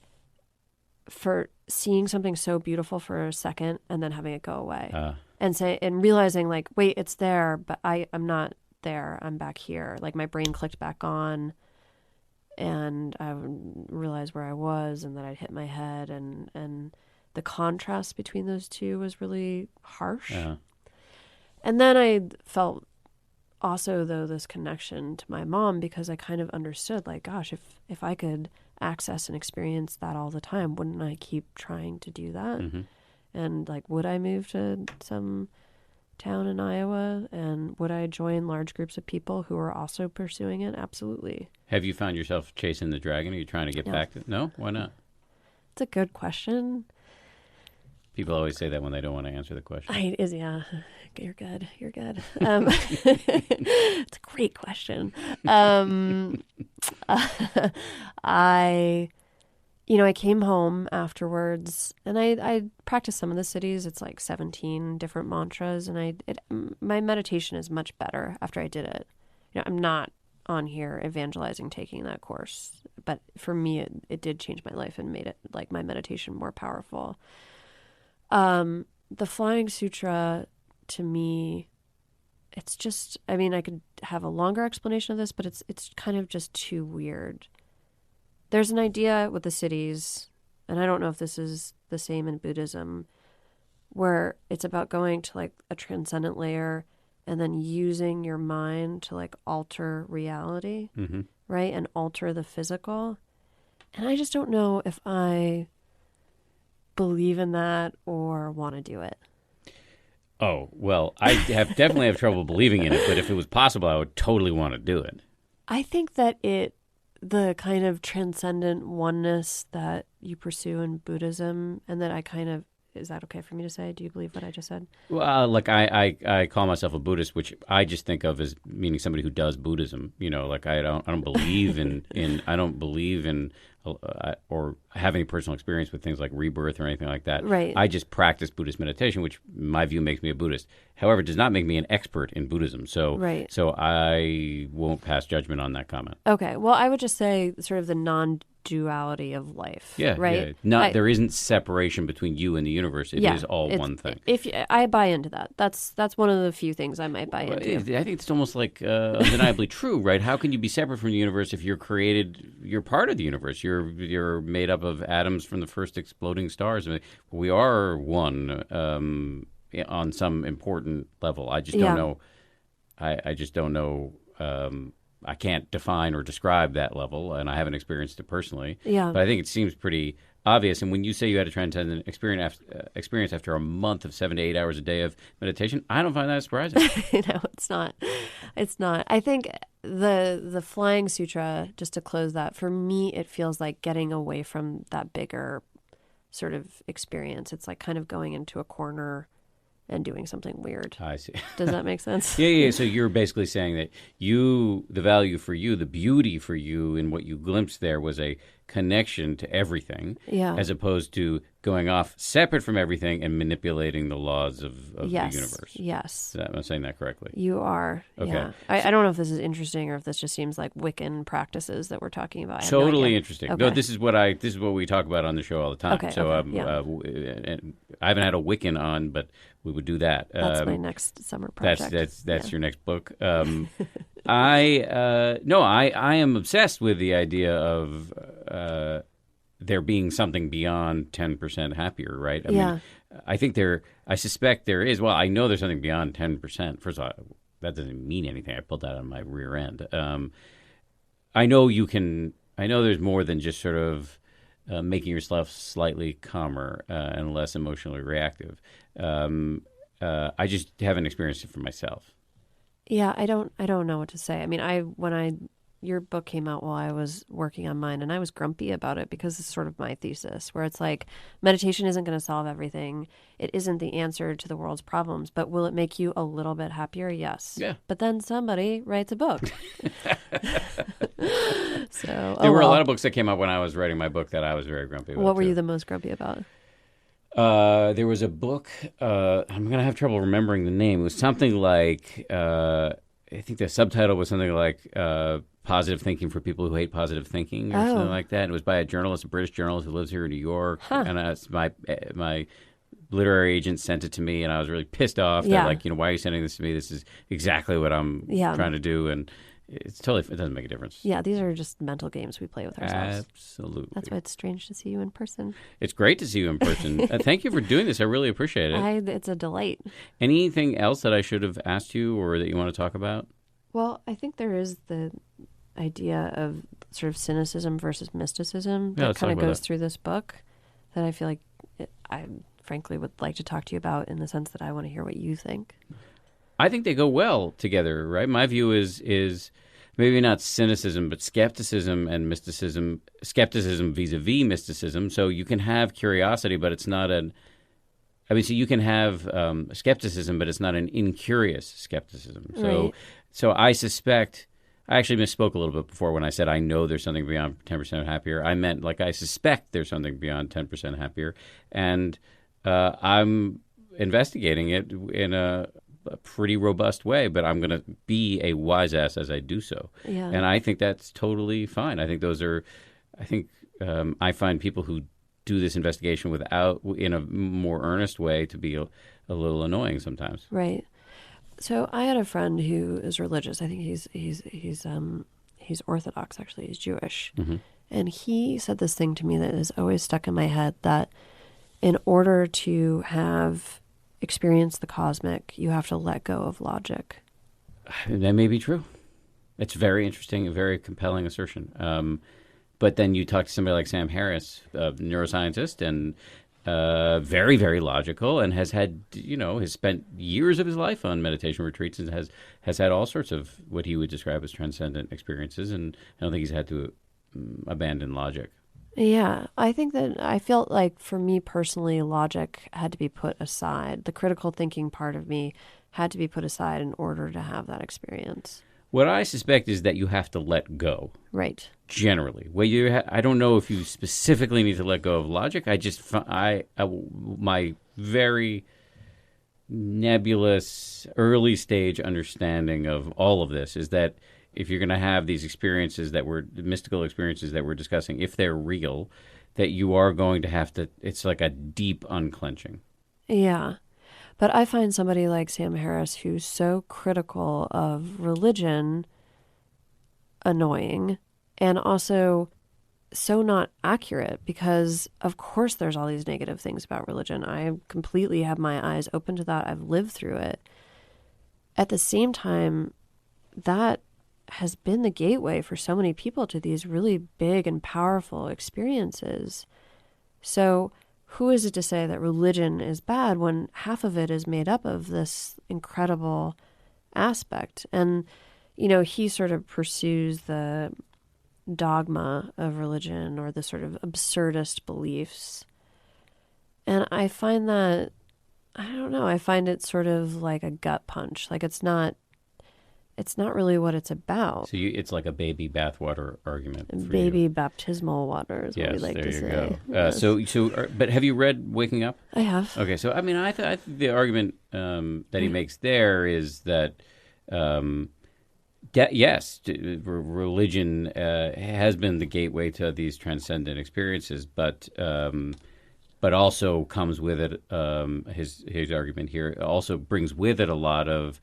for seeing something so beautiful for a second and then having it go away, and realizing like, wait, it's there, but I'm not there. I'm back here. Like my brain clicked back on, and I realized where I was and that I'd hit my head, and the contrast between those two was really harsh. Yeah. And then I felt also, though, this connection to my mom, because I kind of understood, like, gosh, if I could access and experience that all the time, wouldn't I keep trying to do that? Mm-hmm. And, like, would I move to some town in Iowa? And would I join large groups of people who are also pursuing it? Absolutely. Have you found yourself chasing the dragon? Are you trying to get back to it? No? Why not? It's a good question. People always say that when they don't want to answer the question. Yeah, you're good. You're good. It's a great question. I came home afterwards, and I practiced some of the cities. It's like 17 different mantras, and my meditation is much better after I did it. I'm not on here evangelizing taking that course, but for me, it did change my life and made it like my meditation more powerful. The Flying Sutra, to me, it's just, I mean, I could have a longer explanation of this, but it's kind of just too weird. There's an idea with the cities and I don't know if this is the same in Buddhism, where it's about going to like a transcendent layer and then using your mind to like alter reality, right? And alter the physical. And I just don't know if I believe in that or want to do it. Oh, well, I definitely have trouble believing in it, but if it was possible, I would totally want to do it. I think that the kind of transcendent oneness that you pursue in Buddhism, and that I kind of, is that okay for me to say? Do you believe what I just said? Well, like I call myself a Buddhist, which I just think of as meaning somebody who does Buddhism. You know, like I don't believe in or have any personal experience with things like rebirth or anything like that. Right. I just practice Buddhist meditation, which in my view makes me a Buddhist. However, it does not make me an expert in Buddhism. So Right. So I won't pass judgment on that comment. Okay. Well, I would just say sort of the non-duality of life. Yeah. Right. Yeah. There isn't separation between you and the universe. It is all one thing. If I buy into that, that's one of the few things I might buy into. I think it's almost like undeniably true, right? How can you be separate from the universe if you're created? You're part of the universe. You're made up of atoms from the first exploding stars. I mean, we are one on some important level. I just don't know. I just don't know. I can't define or describe that level, and I haven't experienced it personally. Yeah. But I think it seems pretty obvious. And when you say you had a transcendent experience after a month of 7 to 8 hours a day of meditation, I don't find that surprising. No, it's not. It's not. I think the Flying Sutra, just to close that, for me, it feels like getting away from that bigger sort of experience. It's like kind of going into a corner and doing something weird. I see. Does that make sense? Yeah. So you're basically saying that the value for you, the beauty for you in what you glimpsed there was a connection to everything, as opposed to going off separate from everything and manipulating the laws of the universe. Yes. Am I saying that correctly? You are. Okay. Yeah. I don't know if this is interesting or if this just seems like Wiccan practices that we're talking about. Totally interesting. Okay. No, this is what we talk about on the show all the time. Okay. So Okay. I haven't had a Wiccan on, but we would do that. That's my next summer project. That's your next book. I am obsessed with the idea of there being something beyond 10% happier, right? I mean, I suspect there is. Well, I know there's something beyond 10%. First of all, that doesn't mean anything. I pulled that on my rear end. I know there's more than just sort of making yourself slightly calmer and less emotionally reactive. I just haven't experienced it for myself. Yeah, I don't know what to say. I mean, your book came out while I was working on mine, and I was grumpy about it because it's sort of my thesis, where it's like meditation isn't going to solve everything. It isn't the answer to the world's problems, but will it make you a little bit happier? Yes. Yeah. But then somebody writes a book. There were a lot of books that came out when I was writing my book that I was very grumpy about. What were you the most grumpy about? There was a book, I'm going to have trouble remembering the name. It was something like, I think the subtitle was something like Positive Thinking for People Who Hate Positive Thinking or something like that. And it was by a British journalist who lives here in New York. Huh. And my literary agent sent it to me, and I was really pissed off. Yeah. That, why are you sending this to me? This is exactly what I'm trying to do. And it doesn't make a difference. Yeah, these are just mental games we play with ourselves. Absolutely. That's why it's strange to see you in person. It's great to see you in person. Thank you for doing this. I really appreciate it. It's a delight. Anything else that I should have asked you or that you want to talk about? Well, I think there is the idea of sort of cynicism versus mysticism that kind of goes through this book that I feel like I frankly would like to talk to you about, in the sense that I want to hear what you think. I think they go well together, right? My view is maybe not cynicism, but skepticism and mysticism. Skepticism vis-a-vis mysticism. So you can have curiosity, but it's not so you can have skepticism, but it's not an incurious skepticism. So I suspect, I actually misspoke a little bit before when I said I know there's something beyond 10% happier. I meant I suspect there's something beyond 10% happier, and I'm investigating it in a pretty robust way, but I'm going to be a wise ass as I do so. Yeah. And I think that's totally fine. I think I find people who do this investigation in a more earnest way to be a little annoying sometimes. Right. So I had a friend who is religious. I think he's Orthodox, actually. He's Jewish. Mm-hmm. And he said this thing to me that has always stuck in my head, that in order to have experienced the cosmic, you have to let go of logic. That may be true. It's very interesting, a very compelling assertion. But then you talk to somebody like Sam Harris, a neuroscientist, and very, very logical, and has spent years of his life on meditation retreats, and has had all sorts of what he would describe as transcendent experiences. And I don't think he's had to abandon logic. Yeah, I think that I felt like for me personally, logic had to be put aside. The critical thinking part of me had to be put aside in order to have that experience. What I suspect is that you have to let go. Right. Generally. I don't know if you specifically need to let go of logic. My very nebulous early stage understanding of all of this is that if you're going to have these experiences mystical experiences that we're discussing, if they're real, that you are going to have to, it's like a deep unclenching. Yeah. But I find somebody like Sam Harris who's so critical of religion annoying, and also so not accurate, because of course there's all these negative things about religion. I completely have my eyes open to that. I've lived through it. At the same time, that has been the gateway for so many people to these really big and powerful experiences. So who is it to say that religion is bad when half of it is made up of this incredible aspect? And, he sort of pursues the dogma of religion, or the sort of absurdist beliefs. And I find that, I don't know, I find it sort of like a gut punch. Like it's not really what it's about. So it's like a baby bathwater argument. Baby baptismal water is what we like to say. There you go. But have you read Waking Up? I have. Okay, so I mean, I think the argument that he makes there is that, yes, religion has been the gateway to these transcendent experiences, but also comes with it, his argument here also brings with it a lot of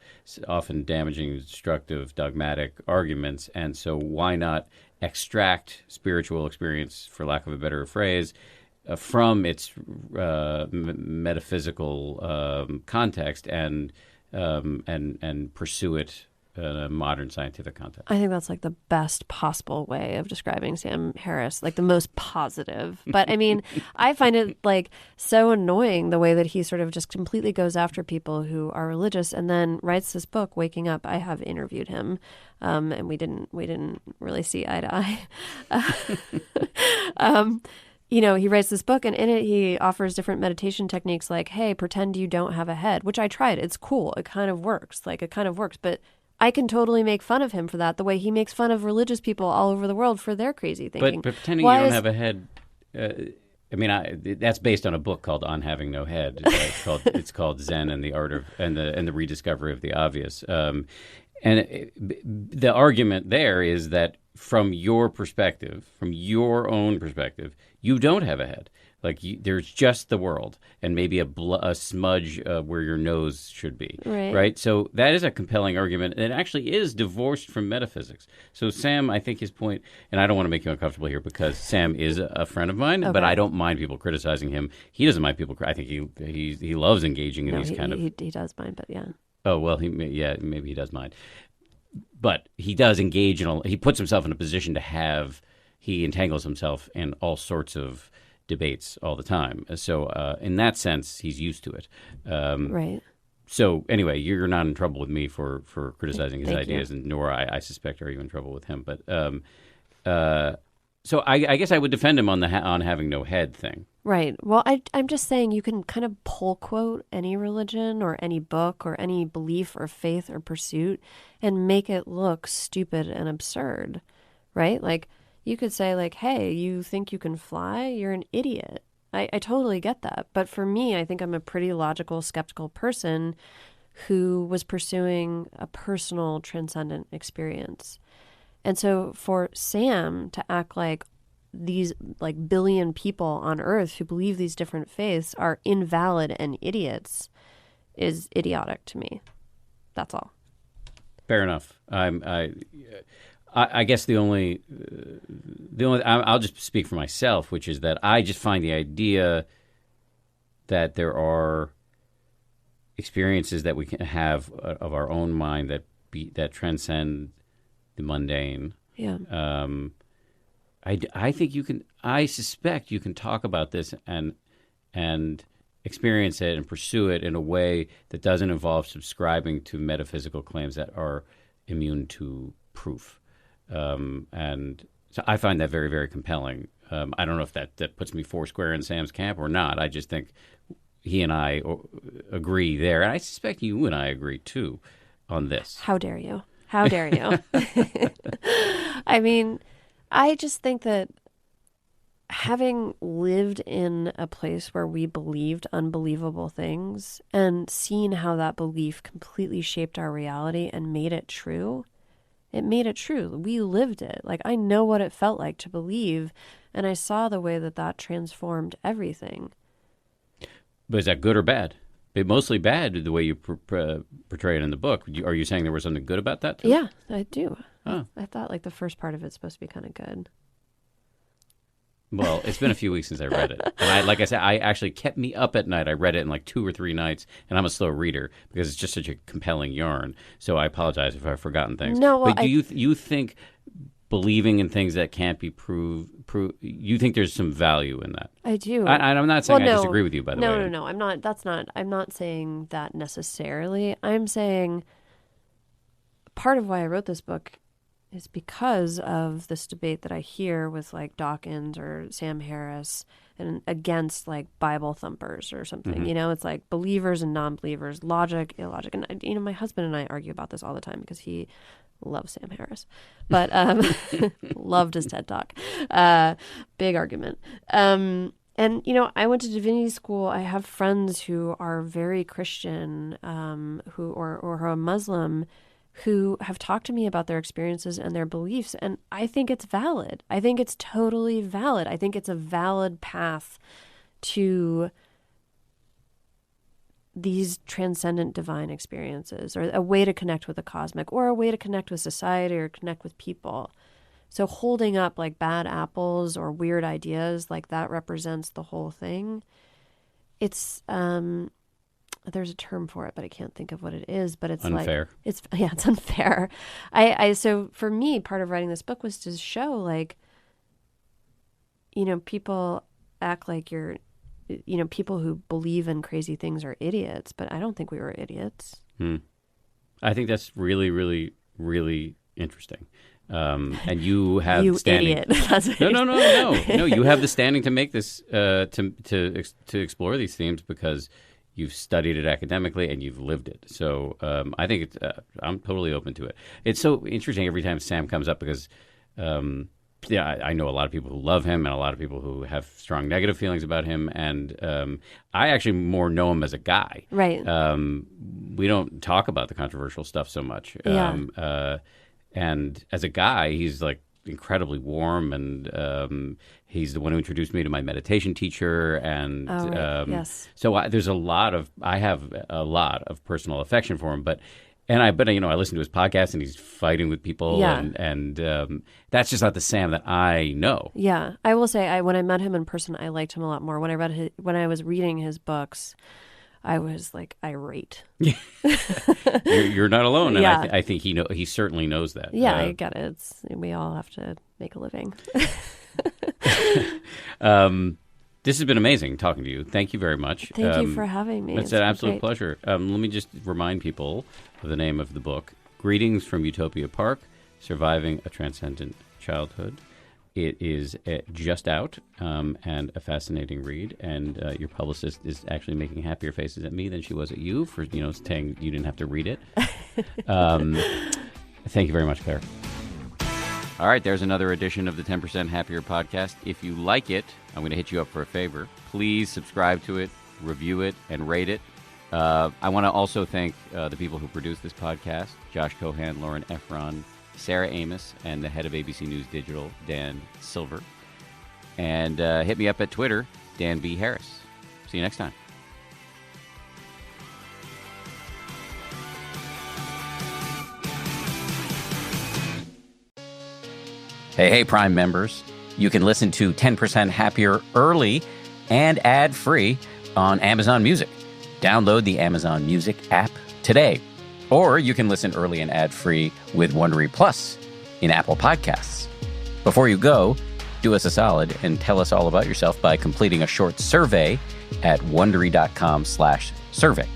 often damaging, destructive, dogmatic arguments. And so why not extract spiritual experience, for lack of a better phrase, from its metaphysical context and pursue it in a modern scientific context? I think that's like the best possible way of describing Sam Harris, like the most positive. But I mean, I find it like so annoying the way that he sort of just completely goes after people who are religious, and then writes this book, Waking Up. I have interviewed him, and we didn't really see eye to eye. He writes this book, and in it he offers different meditation techniques like, hey, pretend you don't have a head, which I tried. It's cool. It kind of works. But I can totally make fun of him for that, the way he makes fun of religious people all over the world for their crazy thinking. But pretending you don't have a head, that's based on a book called On Having No Head. It's called Zen and the Art of and the Rediscovery of the Obvious. The argument there is that from your perspective, from your own perspective, you don't have a head. There's just the world and maybe a smudge where your nose should be, right? So that is a compelling argument, and it actually is divorced from metaphysics. So Sam, I think his point, and I don't want to make you uncomfortable here because Sam is a friend of mine, but I don't mind people criticizing him. He doesn't mind people. I think he loves engaging in these kind of. He does mind, but yeah. Oh well, maybe he does mind, but he does engage he puts himself in a position he entangles himself in all sorts of debates all the time. So in that sense, he's used to it. Right. So anyway, you're not in trouble with me for criticizing his Thank ideas, you. and nor I suspect are you in trouble with him. But so I guess I would defend him on on having no head thing. Right. Well, I'm just saying you can kind of pull quote any religion or any book or any belief or faith or pursuit and make it look stupid and absurd, right? Like, you could say like, hey, you think you can fly? You're an idiot. I totally get that. But for me, I think I'm a pretty logical, skeptical person who was pursuing a personal transcendent experience. And so for Sam to act like these like billion people on Earth who believe these different faiths are invalid and idiots is idiotic to me. That's all. Fair enough. I guess I'll just speak for myself, which is that I just find the idea that there are experiences that we can have of our own mind that transcend the mundane. Yeah. I think you can. I suspect you can talk about this and experience it and pursue it in a way that doesn't involve subscribing to metaphysical claims that are immune to proof. And so I find that very, very compelling. I don't know if that puts me foursquare in Sam's camp or not. I just think he and I agree there. And I suspect you and I agree, too, on this. How dare you? How dare you? I mean, I just think that having lived in a place where we believed unbelievable things and seen how that belief completely shaped our reality and made it true, it made it true. We lived it. Like, I know what it felt like to believe, and I saw the way that transformed everything. But is that good or bad? Mostly bad, the way you portray it in the book. Are you saying there was something good about that, too? Yeah, I do. Oh. I thought, like, the first part of it's supposed to be kind of good. Well, it's been a few weeks since I read it. And like I said, I actually kept me up at night. I read it in like 2 or 3 nights, and I'm a slow reader because it's just such a compelling yarn. So I apologize if I've forgotten things. No, well, but do you think believing in things that can't be proved, you think there's some value in that? I do. I'm not saying I disagree with you, by the way. No. I'm not saying that necessarily. I'm saying part of why I wrote this book is because of this debate that I hear with like Dawkins or Sam Harris and against like Bible thumpers or something. Mm-hmm. You know, it's like believers and non-believers, logic, illogic. And, you know, my husband and I argue about this all the time because he loves Sam Harris, but loved his TED Talk. Big argument. And, you know, I went to divinity school. I have friends who are very Christian, who are Muslim, who have talked to me about their experiences and their beliefs. And I think it's valid. I think it's totally valid. I think it's a valid path to these transcendent divine experiences, or a way to connect with the cosmic, or a way to connect with society or connect with people. So holding up like bad apples or weird ideas, like that represents the whole thing. It's, there's a term for it, but I can't think of what it is, but it's unfair. It's unfair. So for me, part of writing this book was to show like, you know, people act like people who believe in crazy things are idiots, but I don't think we were idiots. I think that's really, really, really interesting. And you have you standing. Idiot. That's what No. You have the standing to make this to explore these themes because you've studied it academically and you've lived it. So I think I'm totally open to it. It's so interesting every time Sam comes up because, I know a lot of people who love him and a lot of people who have strong negative feelings about him. And I actually more know him as a guy. Right. We don't talk about the controversial stuff so much. Yeah. And as a guy, he's like incredibly warm, and he's the one who introduced me to my meditation teacher. And yes. So I have a lot of personal affection for him, but I listen to his podcast, and he's fighting with people, yeah. and that's just not the Sam that I know. Yeah, I will say, when I met him in person, I liked him a lot more. When I was reading his books, I was like irate. You're not alone, and yeah. I think he certainly knows that. Yeah, I get it. We all have to make a living. This has been amazing talking to you. Thank you very much. Thank you for having me. It's an absolute pleasure. Let me just remind people of the name of the book, Greetings from Utopia Park, Surviving a Transcendent Childhood. It is just out and a fascinating read. And your publicist is actually making happier faces at me than she was at you for saying you didn't have to read it. Thank you very much, Claire. All right, there's another edition of the 10% Happier podcast. If you like it, I'm going to hit you up for a favor. Please subscribe to it, review it, and rate it. I want to also thank the people who produced this podcast, Josh Cohan, Lauren Efron, Sarah Amos, and the head of ABC News Digital, Dan Silver. And hit me up at Twitter, Dan B. Harris. See you next time. Hey, Prime members. You can listen to 10% Happier early and ad-free on Amazon Music. Download the Amazon Music app today. Or you can listen early and ad-free with Wondery Plus in Apple Podcasts. Before you go, do us a solid and tell us all about yourself by completing a short survey at Wondery.com/survey.